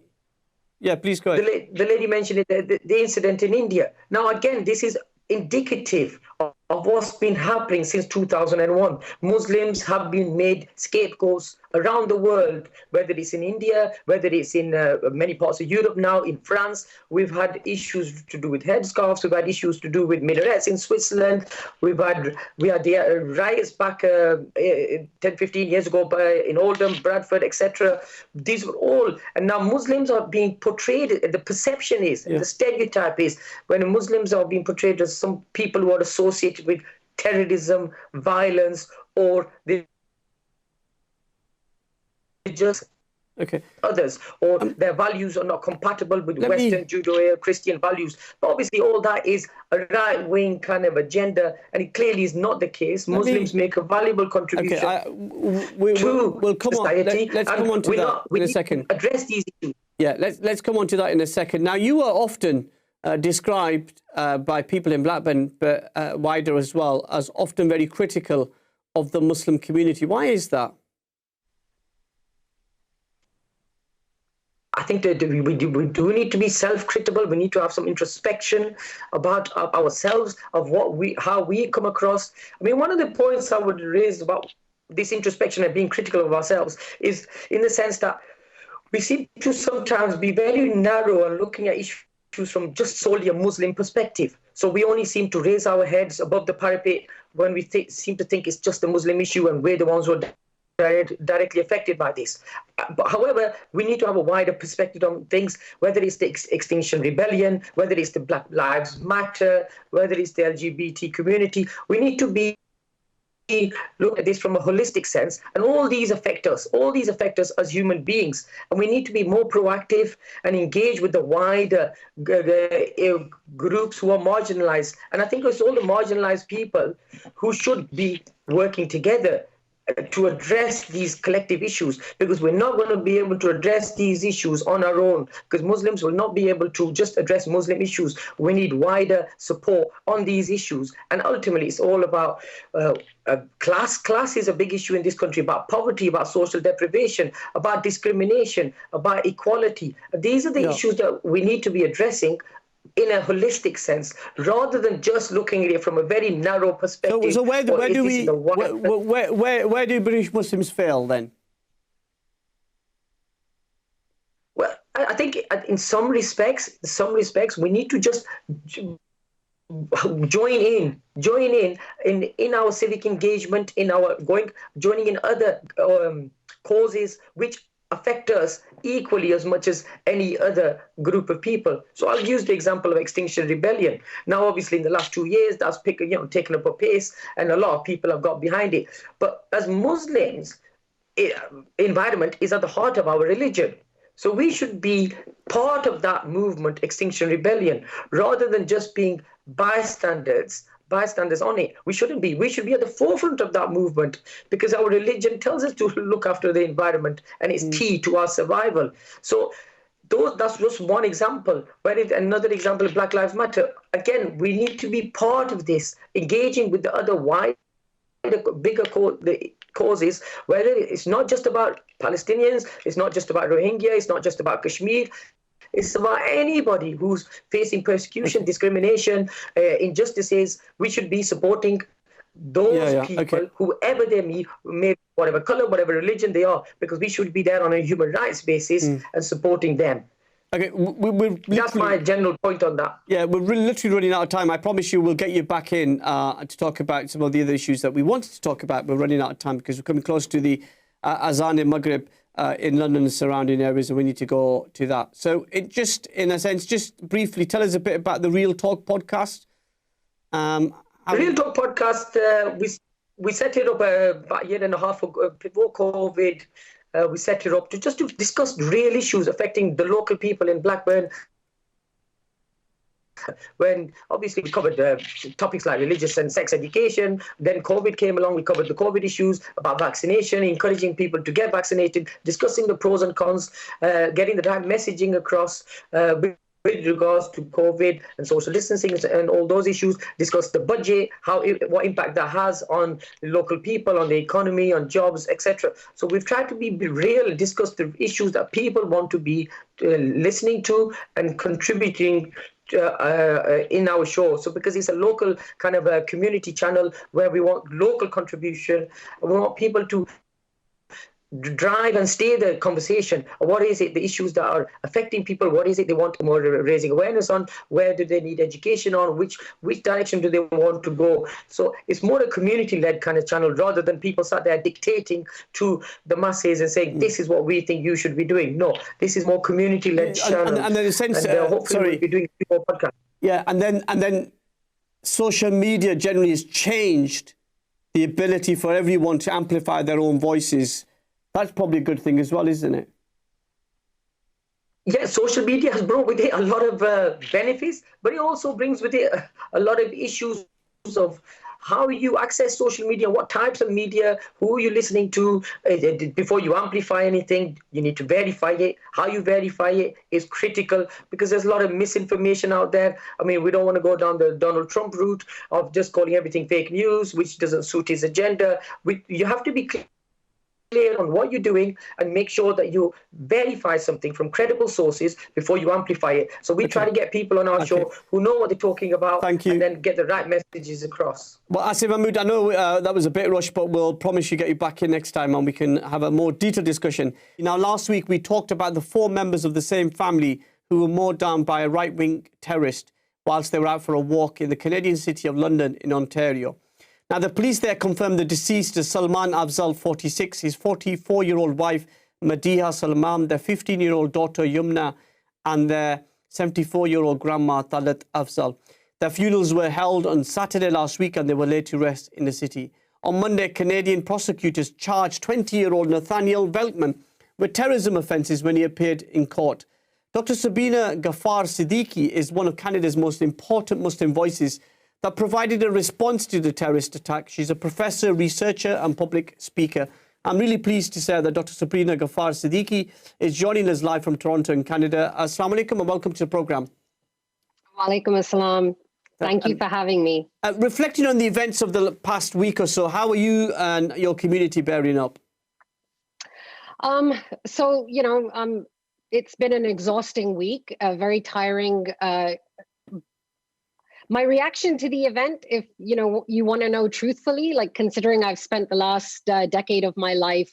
Yeah, please go ahead. The lady mentioned the incident in India. Now, again, this is indicative of what's been happening since 2001. Muslims have been made scapegoats around the world, whether it's in India, whether it's in many parts of Europe now, in France. We've had issues to do with headscarves. We've had issues to do with minarets in Switzerland. We had the riots back 10, 15 years ago in Oldham, Bradford, etc. These were all, and now Muslims are being portrayed, the perception is, the stereotype is, when Muslims are being portrayed as some people who are associated with terrorism, violence, or they just others, or their values are not compatible with Western Judeo-Christian values. But obviously all that is a right-wing kind of agenda, and it clearly is not the case. Muslims make a valuable contribution to society. Let's come on to that in a second. Address these issues. Yeah, let's come on to that in a second. Now, you are often described by people in Blackburn, but wider as well, as often very critical of the Muslim community. Why is that? I think that we do need to be self-critical. We need to have some introspection about ourselves, of how we come across. I mean, one of the points I would raise about this introspection and being critical of ourselves is in the sense that we seem to sometimes be very narrow and looking at issues from just solely a Muslim perspective. So we only seem to raise our heads above the parapet when we seem to think it's just a Muslim issue and we're the ones who are directly affected by this. But however, we need to have a wider perspective on things, whether it's the Extinction Rebellion, whether it's the Black Lives Matter, whether it's the LGBT community. We need to look at this from a holistic sense, and all these affect us as human beings, and we need to be more proactive and engage with the wider groups who are marginalized. And I think it's all the marginalized people who should be working together to address these collective issues, because we're not going to be able to address these issues on our own, because Muslims will not be able to just address Muslim issues. We need wider support on these issues. And ultimately, it's all about class. Class is a big issue in this country, about poverty, about social deprivation, about discrimination, about equality. These are the issues that we need to be addressing in a holistic sense, rather than just looking at it from a very narrow perspective. So where do British Muslims fail then? Well, I think in some respects, we need to just join in our civic engagement, in our joining in other causes which affect us equally as much as any other group of people. So I'll use the example of Extinction Rebellion. Now, obviously, in the last 2 years, that's taken up a pace, and a lot of people have got behind it. But as Muslims, environment is at the heart of our religion. So we should be part of that movement, Extinction Rebellion, rather than just being bystanders on it. We shouldn't be. We should be at the forefront of that movement, because our religion tells us to look after the environment, and it's key to our survival. So that's just one example. Another example, Black Lives Matter. Again, we need to be part of this, engaging with the other bigger causes, whether it's not just about Palestinians, it's not just about Rohingya, it's not just about Kashmir. It's about anybody who's facing persecution, discrimination, injustices. We should be supporting those people, whoever they may be, whatever color, whatever religion they are, because we should be there on a human rights basis and supporting them. Okay, that's my general point on that. Yeah, we're literally running out of time. I promise you we'll get you back in to talk about some of the other issues that we wanted to talk about. We're running out of time because we're coming close to the Azan in Maghrib in London and surrounding areas, and we need to go to that. So in a sense, just briefly, tell us a bit about the Real Talk podcast. The Real Talk podcast, we set it up about a year and a half ago, before COVID. We set it up to discuss real issues affecting the local people in Blackburn. When obviously we covered topics like religious and sex education, then COVID came along, we covered the COVID issues about vaccination, encouraging people to get vaccinated, discussing the pros and cons, getting the right messaging across with regards to COVID and social distancing and all those issues, discuss the budget, what impact that has on the local people, on the economy, on jobs, etc. So we've tried to be real, discuss the issues that people want to be listening to and contributing in our show. So because it's a local kind of a community channel where we want local contribution, we want people to drive and steer the conversation. What is it, the issues that are affecting people? What is it they want more raising awareness on? Where do they need education on? Which direction do they want to go? So it's more a community-led kind of channel, rather than people sat there dictating to the masses and saying, this is what we think you should be doing. No, this is more community-led channel. And then in a sense, hopefully we'll be doing more podcasts. Yeah, and then social media generally has changed the ability for everyone to amplify their own voices. That's probably a good thing as well, isn't it? Yeah, social media has brought with it a lot of benefits, but it also brings with it a lot of issues of how you access social media, what types of media, who you're listening to. Before you amplify anything, you need to verify it. How you verify it is critical, because there's a lot of misinformation out there. I mean, we don't want to go down the Donald Trump route of just calling everything fake news, which doesn't suit his agenda. You have to be clear on what you're doing and make sure that you verify something from credible sources before you amplify it. So we try to get people on our show who know what they're talking about. Thank you. And then get the right messages across. Well, Asif Mahmud, I know that was a bit rushed, but we'll promise you get you back in next time and we can have a more detailed discussion. Now, last week we talked about the 4 members of the same family who were mowed down by a right-wing terrorist whilst they were out for a walk in the Canadian city of London in Ontario. Now, the police there confirmed the deceased is Salman Afzal, 46, his 44-year-old wife, Madiha Salman, their 15-year-old daughter, Yumna, and their 74-year-old grandma, Talat Afzal. Their funerals were held on Saturday last week and they were laid to rest in the city. On Monday, Canadian prosecutors charged 20-year-old Nathaniel Veltman with terrorism offences when he appeared in court. Dr. Sabreena Ghaffar-Siddiqui is one of Canada's most important Muslim voices that provided a response to the terrorist attack. She's a professor, researcher and public speaker. I'm really pleased to say that Dr. Sabreena Ghaffar-Siddiqui is joining us live from Toronto in Canada. Assalamu alaikum and welcome to the programme. Wa alaikum assalam. Thank you for having me. Reflecting on the events of the past week or so, how are you and your community bearing up? So, it's been an exhausting week, very tiring. My reaction to the event, if you want to know truthfully, like considering I've spent the last decade of my life,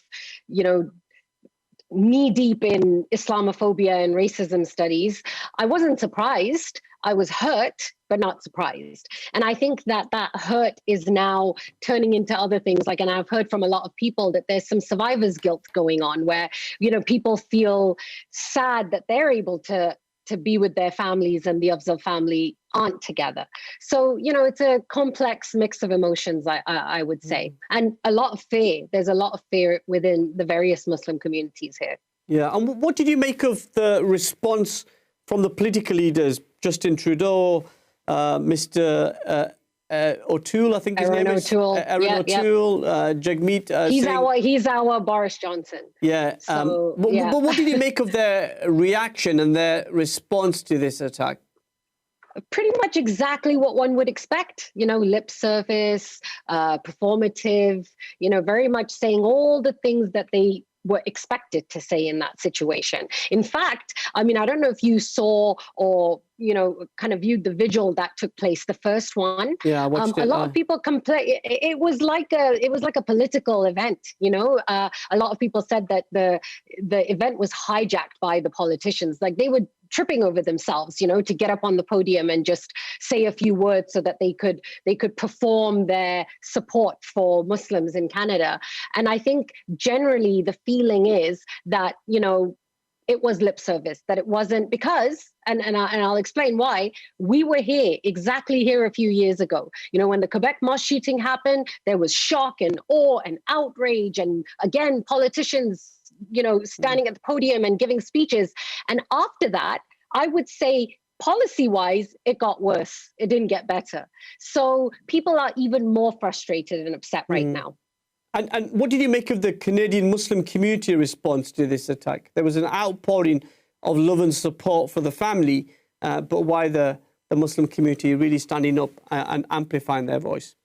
knee deep in Islamophobia and racism studies, I wasn't surprised. I was hurt, but not surprised. And I think that hurt is now turning into other things. and I've heard from a lot of people that there's some survivor's guilt going on where, people feel sad that they're able to be with their families and the Afzal family aren't together. So, it's a complex mix of emotions, I would say. And a lot of fear. There's a lot of fear within the various Muslim communities here. Yeah. And what did you make of the response from the political leaders, Justin Trudeau, Mr. O'Toole, I think his name is. Erin O'Toole, Jagmeet. He's our Boris Johnson. Yeah. So, but what did you make of their reaction and their response to this attack? Pretty much exactly what one would expect, lip service, performative, very much saying all the things that they were expected to say in that situation. In fact, I don't know if you saw or, kind of viewed the vigil that took place, the first one. Yeah, I watched it. A lot of people complain. It was like a political event, A lot of people said that the event was hijacked by the politicians. Like they were tripping over themselves, to get up on the podium and just say a few words so that they could perform their support for Muslims in Canada. And I think generally the feeling is that, it was lip service, that it wasn't because, and I'll explain why, we were exactly here a few years ago. When the Quebec mosque shooting happened, there was shock and awe and outrage. And again, politicians, standing at the podium and giving speeches. And after that, I would say policy-wise, it got worse. It didn't get better. So people are even more frustrated and upset right now. And what did you make of the Canadian Muslim community response to this attack? There was an outpouring of love and support for the family, but why the Muslim community really standing up and amplifying their voice?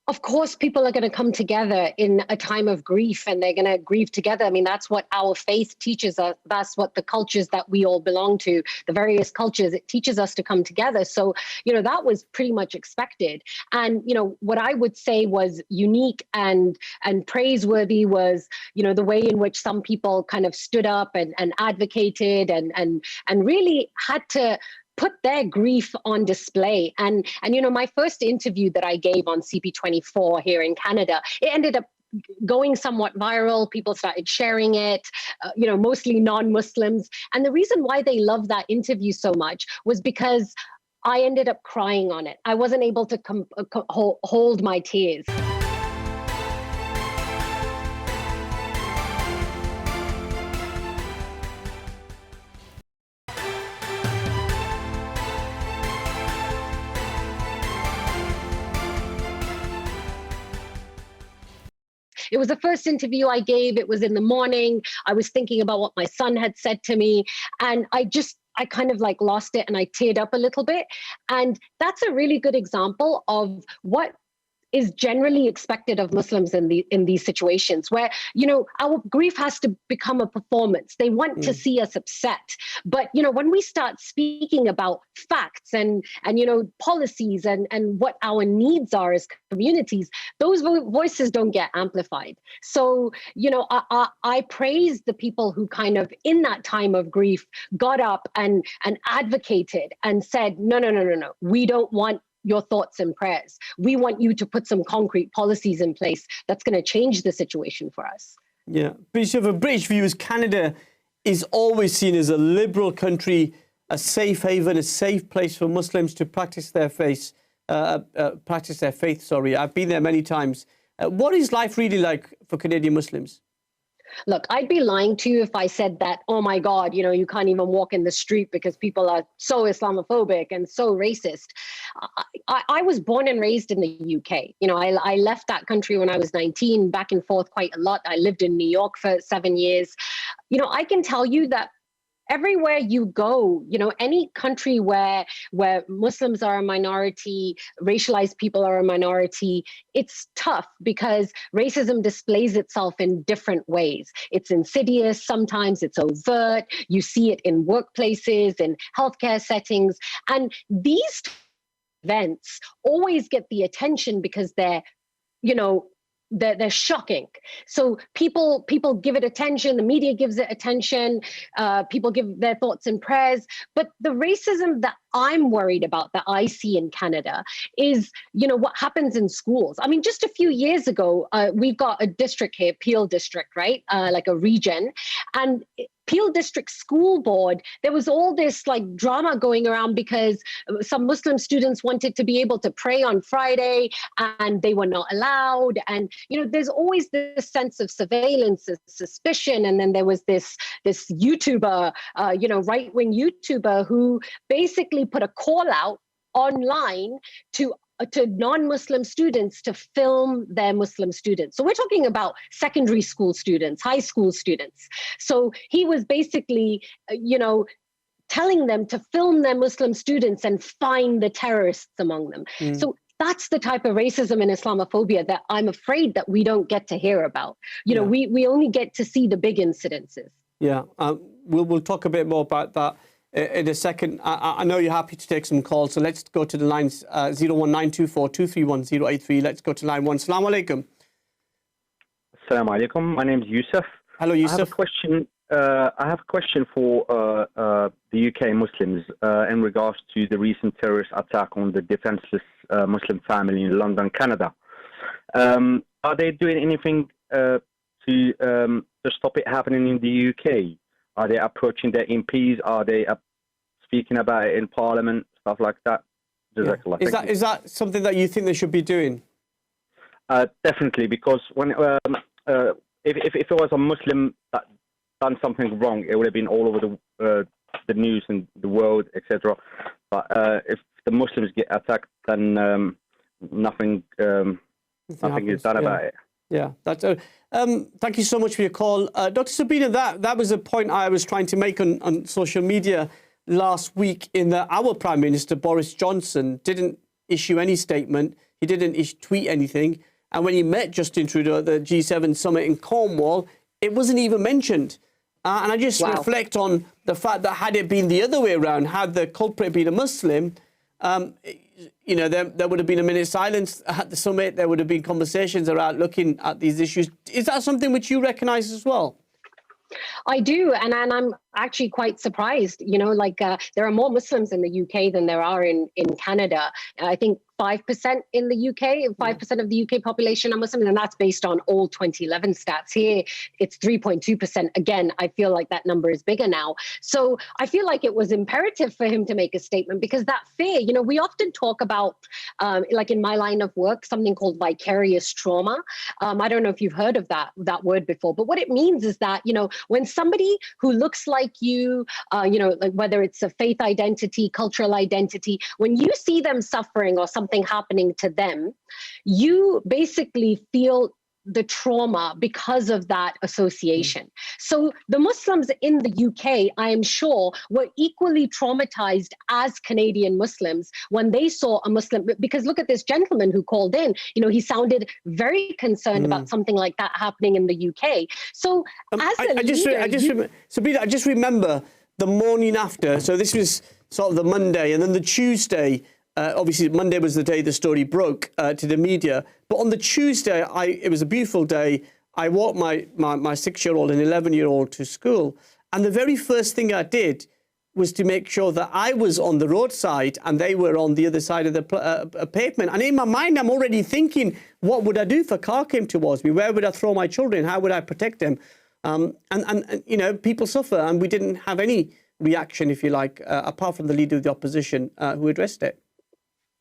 Of course, people are going to come together in a time of grief and they're going to grieve together. That's what our faith teaches us. That's what the cultures that we all belong to, the various cultures, it teaches us to come together. So, that was pretty much expected. And, what I would say was unique and praiseworthy was, the way in which some people kind of stood up and advocated and really had to put their grief on display. And my first interview that I gave on CP24 here in Canada, it ended up going somewhat viral. People started sharing it, mostly non-Muslims. And the reason why they loved that interview so much was because I ended up crying on it. I wasn't able to hold my tears. It was the first interview I gave. It was in the morning. I was thinking about what my son had said to me. And I kind of lost it and I teared up a little bit. And that's a really good example of what is generally expected of Muslims in these situations where, our grief has to become a performance. They want to see us upset. But, when we start speaking about facts and policies and what our needs are as communities, those voices don't get amplified. So, I praise the people who kind of in that time of grief got up and advocated and said, no, we don't want your thoughts and prayers. We want you to put some concrete policies in place that's going to change the situation for us. Yeah. Bishop, for British viewers, Canada is always seen as a liberal country, a safe haven, a safe place for Muslims to practice their faith. I've been there many times. What is life really like for Canadian Muslims? Look, I'd be lying to you if I said that, oh my God, you can't even walk in the street because people are so Islamophobic and so racist. I was born and raised in the UK. I left that country when I was 19, back and forth quite a lot. I lived in New York for 7 years. I can tell you that everywhere you go, any country where Muslims are a minority, racialized people are a minority, it's tough because racism displays itself in different ways. It's insidious, sometimes it's overt. You see it in workplaces, in healthcare settings. And these events always get the attention because they're shocking. So people give it attention, the media gives it attention, people give their thoughts and prayers. But the racism that I'm worried about, that I see in Canada, is, what happens in schools. I mean, just a few years ago, we've got a district here, Peel District, right? Like a region. And Peel District School Board, there was all this like drama going around because some Muslim students wanted to be able to pray on Friday and they were not allowed. And, there's always this sense of surveillance, suspicion. And then there was this YouTuber, right-wing YouTuber who basically put a call out online to non-Muslim students to film their Muslim students. So we're talking about secondary school students, high school students. So he was basically, telling them to film their Muslim students and find the terrorists among them. So that's the type of racism and Islamophobia that I'm afraid that we don't get to hear about. We only get to see the big incidences. Yeah, we'll talk a bit more about that in a second. I know you're happy to take some calls, so let's go to the lines 01924231083. Let's go to line 1. Assalamu alaikum. Assalamu alaikum. My name is Yusuf. Hello, Yusuf. I have a question for the UK Muslims in regards to the recent terrorist attack on the defenseless Muslim family in London, Canada. Are they doing anything to stop it happening in the UK? Are they approaching their MPs? Are they speaking about it in Parliament? Stuff like that. Yeah. Is that something that you think they should be doing? Definitely, because when if it was a Muslim that done something wrong, it would have been all over the news and the world, etc. But if the Muslims get attacked, then nothing is done about it. Yeah, that's. Thank you so much for your call, Dr. Sabreena. That was a point I was trying to make on social media last week. In that our Prime Minister Boris Johnson didn't issue any statement. He didn't tweet anything. And when he met Justin Trudeau at the G7 summit in Cornwall, it wasn't even mentioned. And I just reflect on the fact that had it been the other way around, had the culprit been a Muslim, there would have been a minute's silence at the summit. There would have been conversations around looking at these issues. Is that something which you recognise as well? I do, and I'm actually quite surprised. There are more Muslims in the UK than there are in Canada. I think 5% in the UK, 5% of the UK population are Muslim, and that's based on all 2011 stats. Here, it's 3.2%. Again, I feel like that number is bigger now. So I feel like it was imperative for him to make a statement because that fear, we often talk about, like in my line of work, something called vicarious trauma. I don't know if you've heard of that word before, but what it means is that, when somebody who looks like you, like whether it's a faith identity, cultural identity, when you see them suffering or something happening to them, you basically feel the trauma because of that association. So the Muslims in the UK, I am sure, were equally traumatized as Canadian Muslims when they saw a Muslim, because look at this gentleman who called in, he sounded very concerned about something like that happening in the UK. So I just remember the morning after, so this was sort of the Monday, and then the Tuesday, obviously Monday was the day the story broke to the media, but on the Tuesday, it was a beautiful day. I walked my 6-year-old and 11-year-old to school, and the very first thing I did was to make sure that I was on the roadside and they were on the other side of the pavement. And in my mind, I'm already thinking, what would I do if a car came towards me? Where would I throw my children? How would I protect them? And people suffer, and we didn't have any reaction, if you like, apart from the leader of the opposition who addressed it.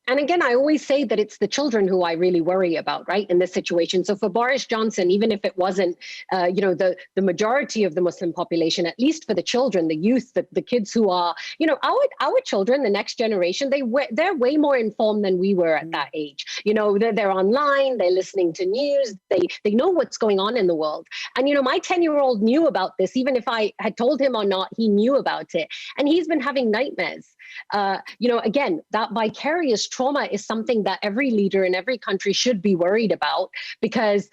And again, I always say that it's the children who I really worry about, right, in this situation. So for Boris Johnson, even if it wasn't, the majority of the Muslim population, at least for the children, the youth, the kids who are, our children, the next generation, they're way more informed than we were at that age. They're online, they're listening to news, they know what's going on in the world. And, my 10-year-old knew about this, even if I had told him or not, he knew about it. And he's been having nightmares. Again, that vicarious trauma is something that every leader in every country should be worried about, because,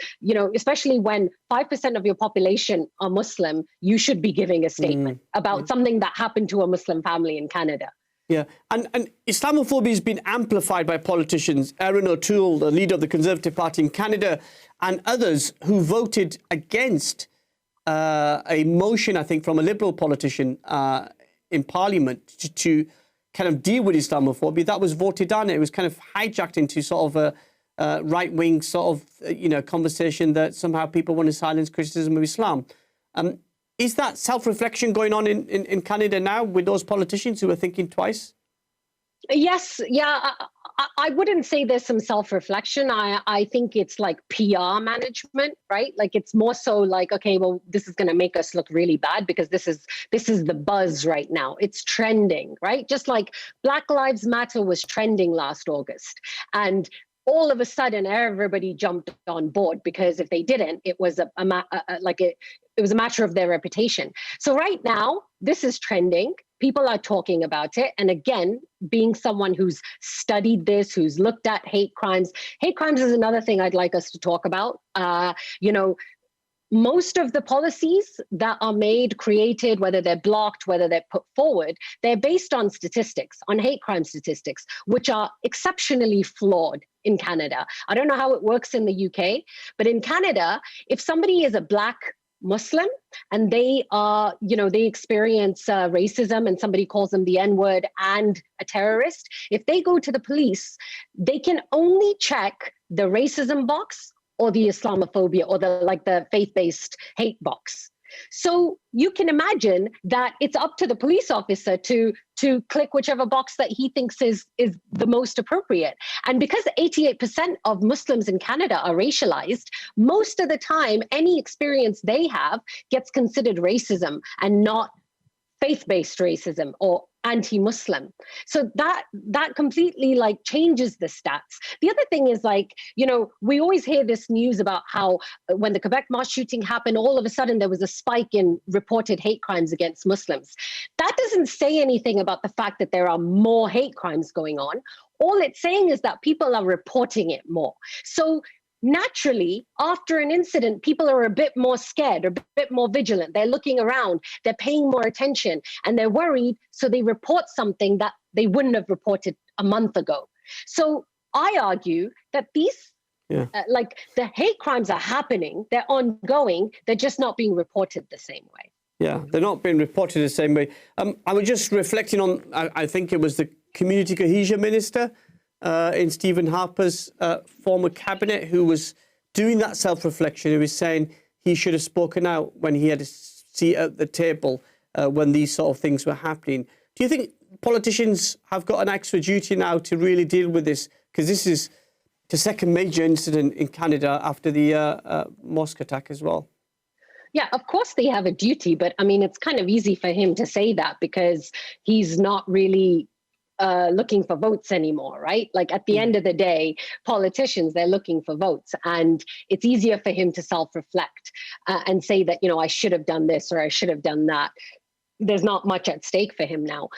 especially when 5% of your population are Muslim, you should be giving a statement about something that happened to a Muslim family in Canada. Yeah, and Islamophobia has been amplified by politicians. Erin O'Toole, the leader of the Conservative Party in Canada, and others who voted against a motion, I think, from a Liberal politician in Parliament to kind of deal with Islamophobia. That was voted down. It was kind of hijacked into sort of a right-wing sort of, conversation that somehow people want to silence criticism of Islam. Is that self-reflection going on in Canada now with those politicians who are thinking twice? Yes, yeah. I wouldn't say there's some self-reflection. I think it's like PR management, right? Like it's more so like, okay, well, this is going to make us look really bad because this is the buzz right now. It's trending, right? Just like Black Lives Matter was trending last August. And all of a sudden, everybody jumped on board, because if they didn't, it was it was a matter of their reputation. So right now, this is trending. People are talking about it. And again, being someone who's studied this, who's looked at hate crimes is another thing I'd like us to talk about. Most of the policies that are made, created, whether they're blocked, whether they're put forward, they're based on statistics, on hate crime statistics, which are exceptionally flawed in Canada. I don't know how it works in the UK, but in Canada, if somebody is a Black Muslim and they are, they experience racism and somebody calls them the N-word and a terrorist, if they go to the police, they can only check the racism box or the Islamophobia or the faith-based hate box. So you can imagine that it's up to the police officer to click whichever box that he thinks is the most appropriate. And because 88% of Muslims in Canada are racialized, most of the time, any experience they have gets considered racism and not faith-based racism or anti-Muslim. So that completely changes the stats. The other thing is we always hear this news about how when the Quebec mass shooting happened, all of a sudden there was a spike in reported hate crimes against Muslims. That doesn't say anything about the fact that there are more hate crimes going on. All it's saying is that people are reporting it more. So naturally, after an incident, people are a bit more scared, a bit more vigilant. They're looking around, they're paying more attention, and they're worried, so they report something that they wouldn't have reported a month ago. So I argue that these, the hate crimes are happening, they're ongoing, they're just not being reported the same way. Yeah, they're not being reported the same way. I was just reflecting on, I think it was the Community Cohesion Minister in Stephen Harper's former cabinet, who was doing that self-reflection, who was saying he should have spoken out when he had a seat at the table when these sort of things were happening. Do you think politicians have got an extra duty now to really deal with this? Because this is the second major incident in Canada after the mosque attack as well. Yeah, of course they have a duty, but I mean, it's kind of easy for him to say that because he's not really looking for votes anymore, right? Like at the end of the day, politicians, they're looking for votes, and it's easier for him to self-reflect and say that, I should have done this or I should have done that. There's not much at stake for him now.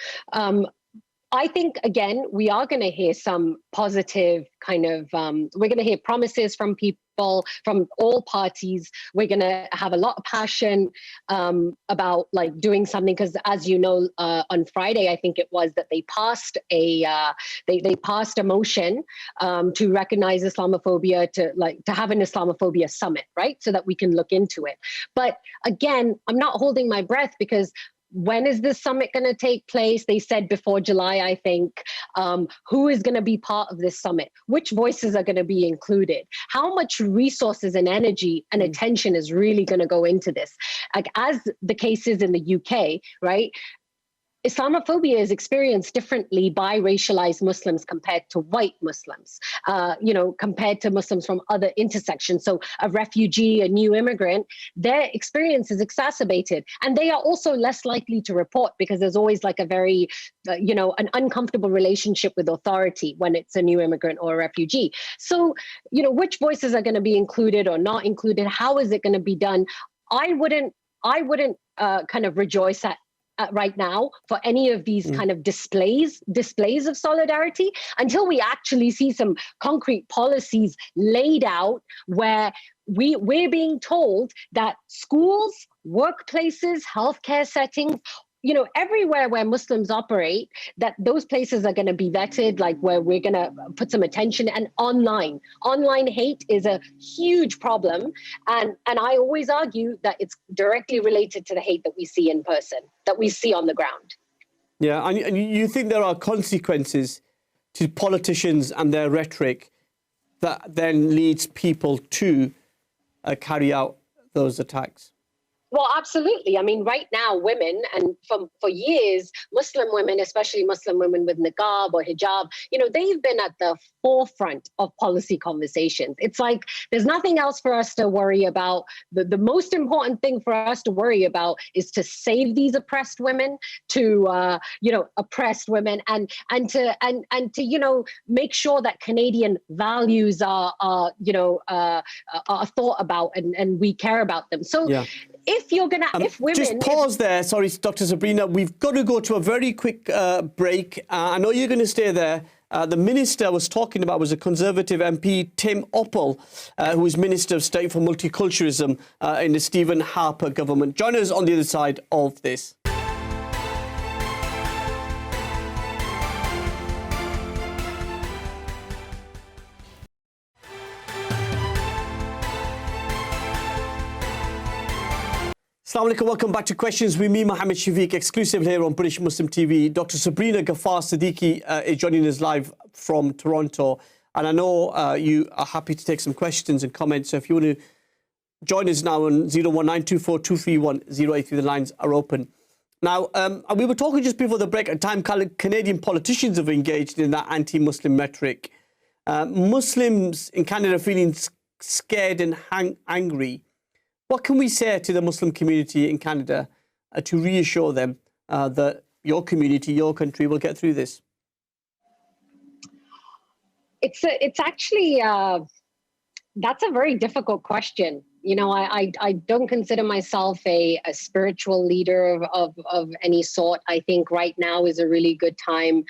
I think, again, we are going to hear some positive kind of, we're going to hear promises from people, from all parties. We're going to have a lot of passion about doing something, because as you know, on Friday, I think it was that they passed they passed a motion to recognize Islamophobia, to have an Islamophobia summit, right? So that we can look into it. But again, I'm not holding my breath, because when is this summit going to take place? They said before July, I think. Who is going to be part of this summit? Which voices are going to be included? How much resources and energy and attention is really going to go into this? Like as the case is in the UK, right? Islamophobia is experienced differently by racialized Muslims compared to white Muslims, compared to Muslims from other intersections. So a refugee, a new immigrant, their experience is exacerbated. And they are also less likely to report because there's always like a very, an uncomfortable relationship with authority when it's a new immigrant or a refugee. So, which voices are going to be included or not included? How is it going to be done? I wouldn't kind of rejoice at right now for any of these kind of displays of solidarity until we actually see some concrete policies laid out where we're being told that schools, workplaces, healthcare settings, everywhere where Muslims operate, that those places are going to be vetted, like where we're going to put some attention. And online hate is a huge problem. And I always argue that it's directly related to the hate that we see in person, that we see on the ground. Yeah, and you think there are consequences to politicians and their rhetoric that then leads people to carry out those attacks? Well, absolutely. I mean, right now, women, and for years, Muslim women, especially Muslim women with niqab or hijab, they've been at the forefront of policy conversations. It's like there's nothing else for us to worry about. The most important thing for us to worry about is to save these oppressed women, oppressed women, and to make sure that Canadian values are thought about and we care about them. So. Yeah. If women... Just pause there. Sorry, Dr. Sabreena. We've got to go to a very quick break. I know you're going to stay there. The minister I was talking about was a Conservative MP, Tim Oppal, who is Minister of State for Multiculturalism in the Stephen Harper government. Join us on the other side of this. Assalamu alaikum, welcome back to Questions with me, Mohammed Shafiq, exclusive here on British Muslim TV. Dr. Sabreena Ghaffar-Siddiqui is joining us live from Toronto. And I know you are happy to take some questions and comments. So if you want to join us now on 01924231083, the lines are open. Now, we were talking just before the break at time Canadian politicians have engaged in that anti-Muslim rhetoric. Muslims in Canada are feeling scared and angry. What can we say to the Muslim community in Canada to reassure them that your community, your country will get through this? It's actually, that's a very difficult question. I don't consider myself a spiritual leader of any sort. I think right now is a really good time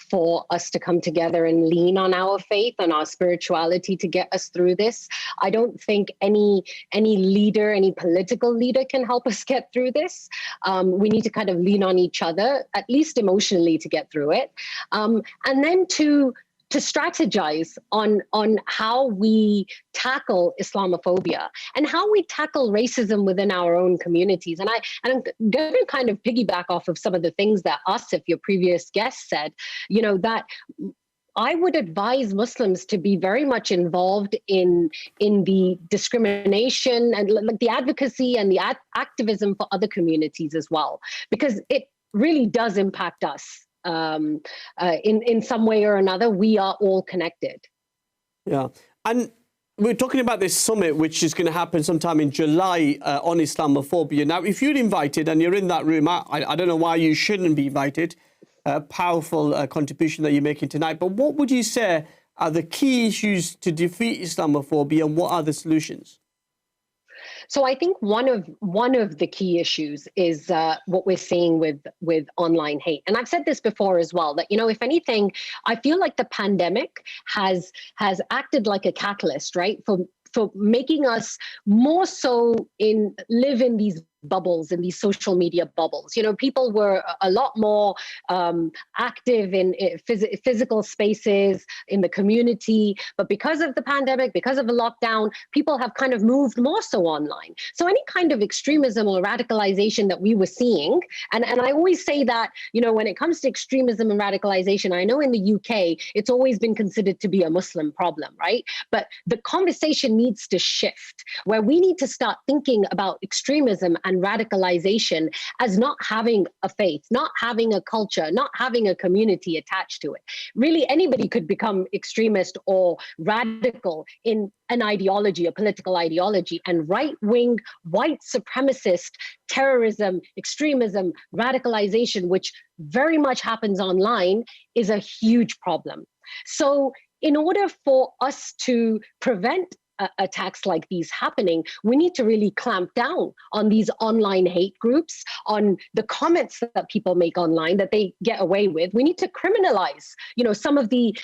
for us to come together and lean on our faith and our spirituality to get us through this. I don't think any leader, any political leader can help us get through this. We need to kind of lean on each other, at least emotionally, to get through it. And then to strategize on how we tackle Islamophobia and how we tackle racism within our own communities. And I'm going to kind of piggyback off of some of the things that Asif, your previous guest, said, that I would advise Muslims to be very much involved in the discrimination and like the advocacy and the activism for other communities as well, because it really does impact us. In some way or another, we are all connected. Yeah. And we're talking about this summit, which is going to happen sometime in July on Islamophobia. Now, if you're invited and you're in that room, I don't know why you shouldn't be invited. Powerful contribution that you're making tonight. But what would you say are the key issues to defeat Islamophobia, and what are the solutions? So I think one of the key issues is what we're seeing with online hate. And I've said this before as well, that, if anything, I feel like the pandemic has acted like a catalyst, right, for making us more so live in these bubbles, in these social media bubbles. People were a lot more active in physical spaces, in the community. But because of the pandemic, because of the lockdown, people have kind of moved more so online. So any kind of extremism or radicalization that we were seeing, and I always say that, when it comes to extremism and radicalization, I know in the UK, it's always been considered to be a Muslim problem, right? But the conversation needs to shift, where we need to start thinking about extremism and radicalization as not having a faith, not having a culture, not having a community attached to it. Really, anybody could become extremist or radical in an ideology, a political ideology, and right-wing, white supremacist terrorism, extremism, radicalization, which very much happens online, is a huge problem. So in order for us to prevent attacks like these happening, we need to really clamp down on these online hate groups, on the comments that people make online that they get away with. We need to criminalize, you know, some of the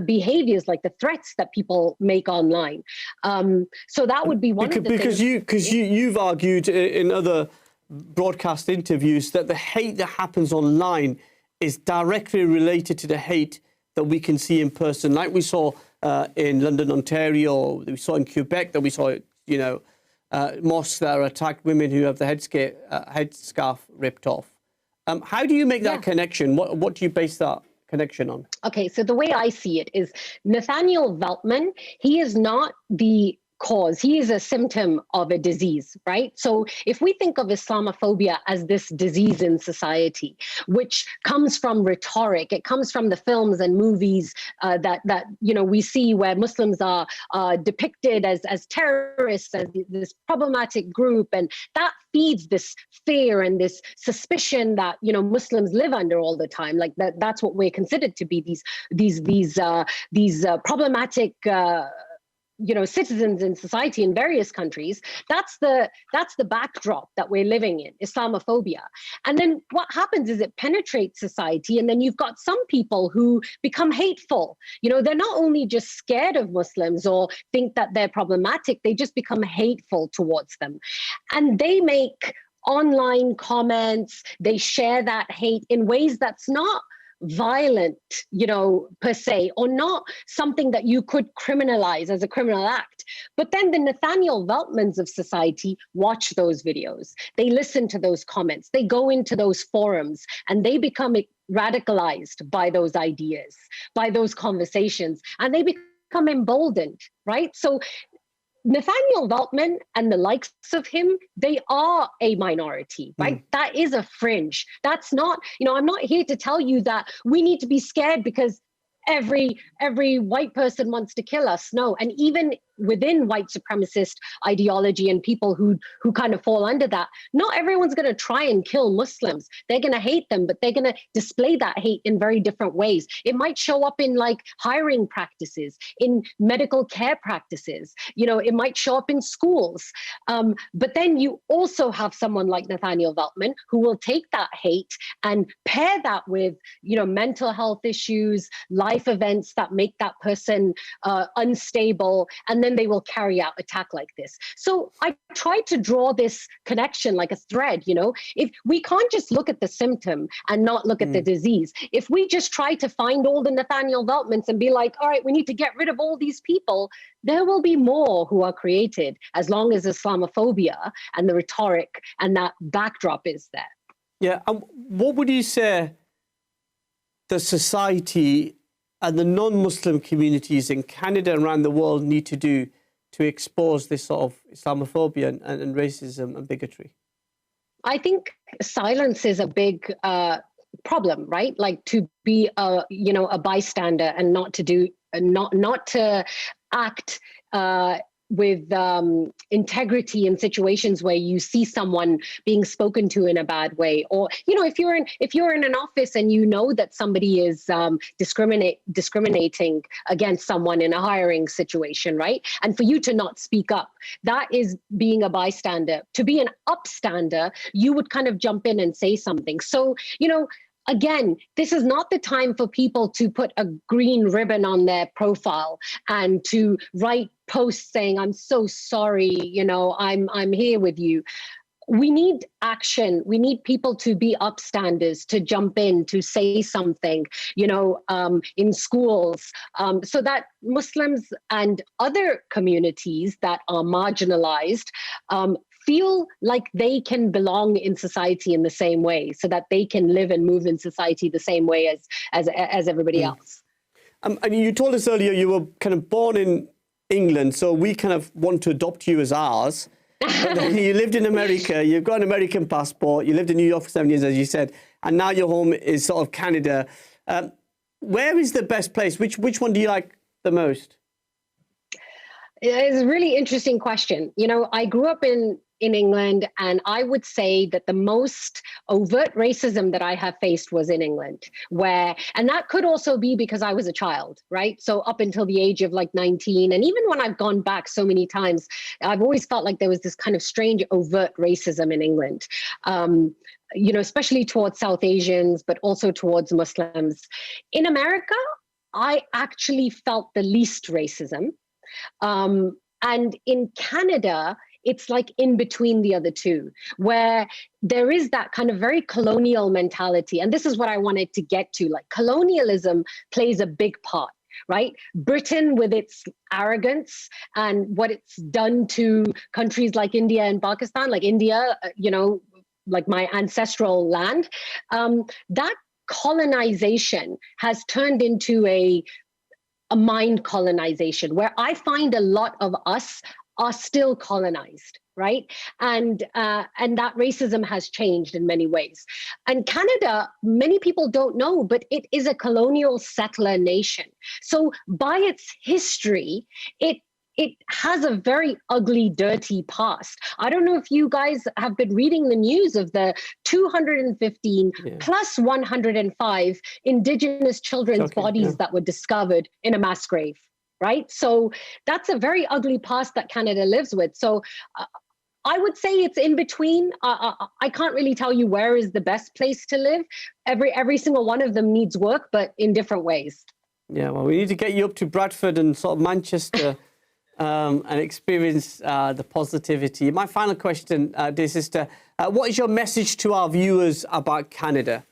behaviors, like the threats that people make online. So that would be one of the things. Because you've argued in other broadcast interviews that the hate that happens online is directly related to the hate that we can see in person, like we saw in London, Ontario, we saw in Quebec, that we saw, you know, mosques that attacked women who have the headscarf ripped off. How do you make that connection? What do you base that connection on? Okay, so the way I see it is Nathaniel Veltman, he is not the cause. He is a symptom of a disease, right? So if we think of Islamophobia as this disease in society, which comes from rhetoric, it comes from the films and movies that you know we see where Muslims are depicted as terrorists, as this problematic group, and that feeds this fear and this suspicion that, you know, Muslims live under all the time. Like that's what we're considered to be, these problematic you know, citizens in society in various countries. That's the backdrop that we're living in, Islamophobia. And then what happens is it penetrates society, and then you've got some people who become hateful. You know, they're not only just scared of Muslims or think that they're problematic, they just become hateful towards them. And they make online comments, they share that hate in ways that's not violent, you know, per se, or not something that you could criminalize as a criminal act. But then the Nathaniel Veltmans of society watch those videos. They listen to those comments. They go into those forums, and they become radicalized by those ideas, by those conversations, and they become emboldened, right? So Nathaniel Veltman and the likes of him, they are a minority, right? That is a fringe. That's not, you know, I'm not here to tell you that we need to be scared because every white person wants to kill us. No, and even within white supremacist ideology and people who kind of fall under that, not everyone's going to try and kill Muslims. They're going to hate them, but they're going to display that hate in very different ways. It might show up in like hiring practices, in medical care practices. You know, it might show up in schools. But then you also have someone like Nathaniel Veltman who will take that hate and pair that with, you know, mental health issues, life events that make that person unstable, and then they will carry out attack like this. So I tried to draw this connection like a thread, you know. If we can't just look at the symptom and not look at the disease, if we just try to find all the Nathaniel Veltmans and be like, all right, we need to get rid of all these people, there will be more who are created as long as Islamophobia and the rhetoric and that backdrop is there. Yeah, and what would you say the society and the non-Muslim communities in Canada and around the world need to do to expose this sort of Islamophobia and racism and bigotry? I think silence is a big problem, right? Like to be a bystander and not to act with integrity in situations where you see someone being spoken to in a bad way, or if you're in an office and you know that somebody is discriminating against someone in a hiring situation, right? And for you to not speak up, that is being a bystander. To be an upstander, you would kind of jump in and say something. So, again, this is not the time for people to put a green ribbon on their profile and to write posts saying, I'm so sorry, I'm here with you. We need action. We need people to be upstanders, to jump in, to say something, in schools, so that Muslims and other communities that are marginalized feel like they can belong in society in the same way, so that they can live and move in society the same way as everybody else. And you told us earlier you were kind of born in England, so we kind of want to adopt you as ours. But then you lived in America, you've got an American passport, you lived in New York for 7 years, as you said, and now your home is sort of Canada. Where is the best place? Which one do you like the most? It's a really interesting question. You know, I grew up in England, and I would say that the most overt racism that I have faced was in England, and that could also be because I was a child, right? So up until the age of like 19, and even when I've gone back so many times, I've always felt like there was this kind of strange overt racism in England. You know, especially towards South Asians, but also towards Muslims. In America, I actually felt the least racism. And in Canada, it's like in between the other two, where there is that kind of very colonial mentality. And this is what I wanted to get to. Like, colonialism plays a big part, right? Britain, with its arrogance and what it's done to countries like India and Pakistan, like India, you know, like my ancestral land, that colonization has turned into a mind colonization, where I find a lot of us are still colonized, right? And that racism has changed in many ways. And Canada, many people don't know, but it is a colonial settler nation. So by its history, it has a very ugly, dirty past. I don't know if you guys have been reading the news of the 215 plus 105 Indigenous children's bodies that were discovered in a mass grave, right? So that's a very ugly past that Canada lives with. So I would say it's in between. I can't really tell you where is the best place to live. Every single one of them needs work, but in different ways. Yeah, well, we need to get you up to Bradford and sort of Manchester and experience the positivity. My final question, dear sister, what is your message to our viewers about Canada?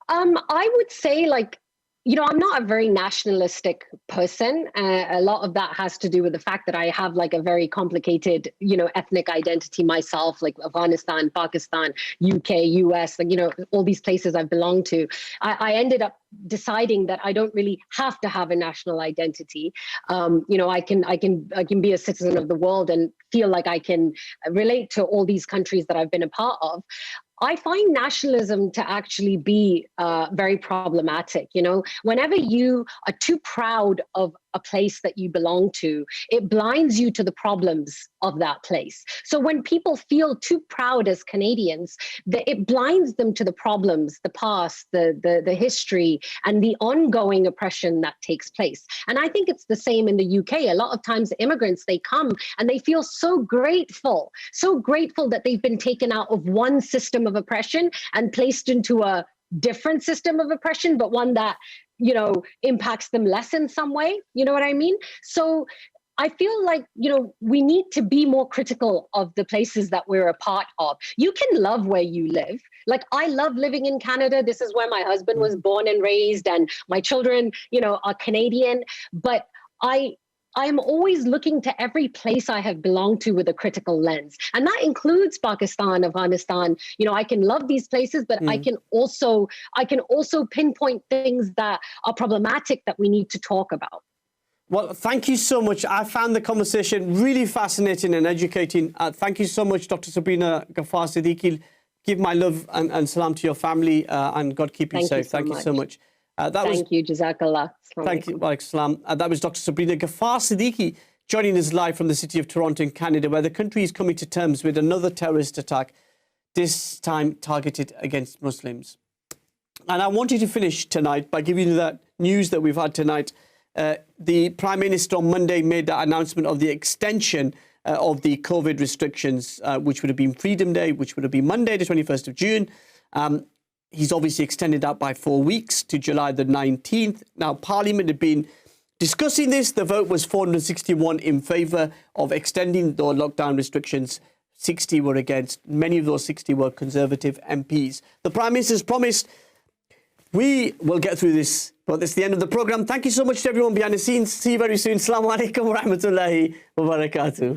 I would say, like, you know, I'm not a very nationalistic person. A lot of that has to do with the fact that I have like a very complicated, you know, ethnic identity myself, like Afghanistan, Pakistan, UK, US, like, you know, all these places I've belonged to. I ended up deciding that I don't really have to have a national identity. You know, I can be a citizen of the world and feel like I can relate to all these countries that I've been a part of. I find nationalism to actually be very problematic. You know, whenever you are too proud of a place that you belong to, it blinds you to the problems of that place. So when people feel too proud as Canadians, it blinds them to the problems, the past, the history, and the ongoing oppression that takes place. And I think it's the same in the UK. A lot of times immigrants, they come and they feel so grateful that they've been taken out of one system of oppression and placed into a different system of oppression, but one that, you know, impacts them less in some way. You know what I mean? So I feel like, you know, we need to be more critical of the places that we're a part of. You can love where you live. Like, I love living in Canada. This is where my husband was born and raised, and my children, you know, are Canadian. But I'm always looking to every place I have belonged to with a critical lens. And that includes Pakistan, Afghanistan. You know, I can love these places, but I can also pinpoint things that are problematic that we need to talk about. Well, thank you so much. I found the conversation really fascinating and educating. Thank you so much, Dr. Sabreena Ghaffar-Siddiqui. Give my love and salam to your family, and God keep you safe. Thank you so much. Thank you, Jazakallah. Thank you, Walaikum Salam. That was Dr. Sabreena Ghaffar-Siddiqui joining us live from the city of Toronto in Canada, where the country is coming to terms with another terrorist attack, this time targeted against Muslims. And I wanted to finish tonight by giving you that news that we've had tonight. The Prime Minister on Monday made that announcement of the extension of the COVID restrictions, which would have been Freedom Day, which would have been Monday, the 21st of June. He's obviously extended that by 4 weeks to July the 19th. Now, Parliament had been discussing this. The vote was 461 in favour of extending the lockdown restrictions. 60 were against. Many of those 60 were Conservative MPs. The Prime Minister's promised we will get through this. But that's the end of the programme. Thank you so much to everyone behind the scenes. See you very soon. Assalamu alaikum wa rahmatullahi wa barakatuh.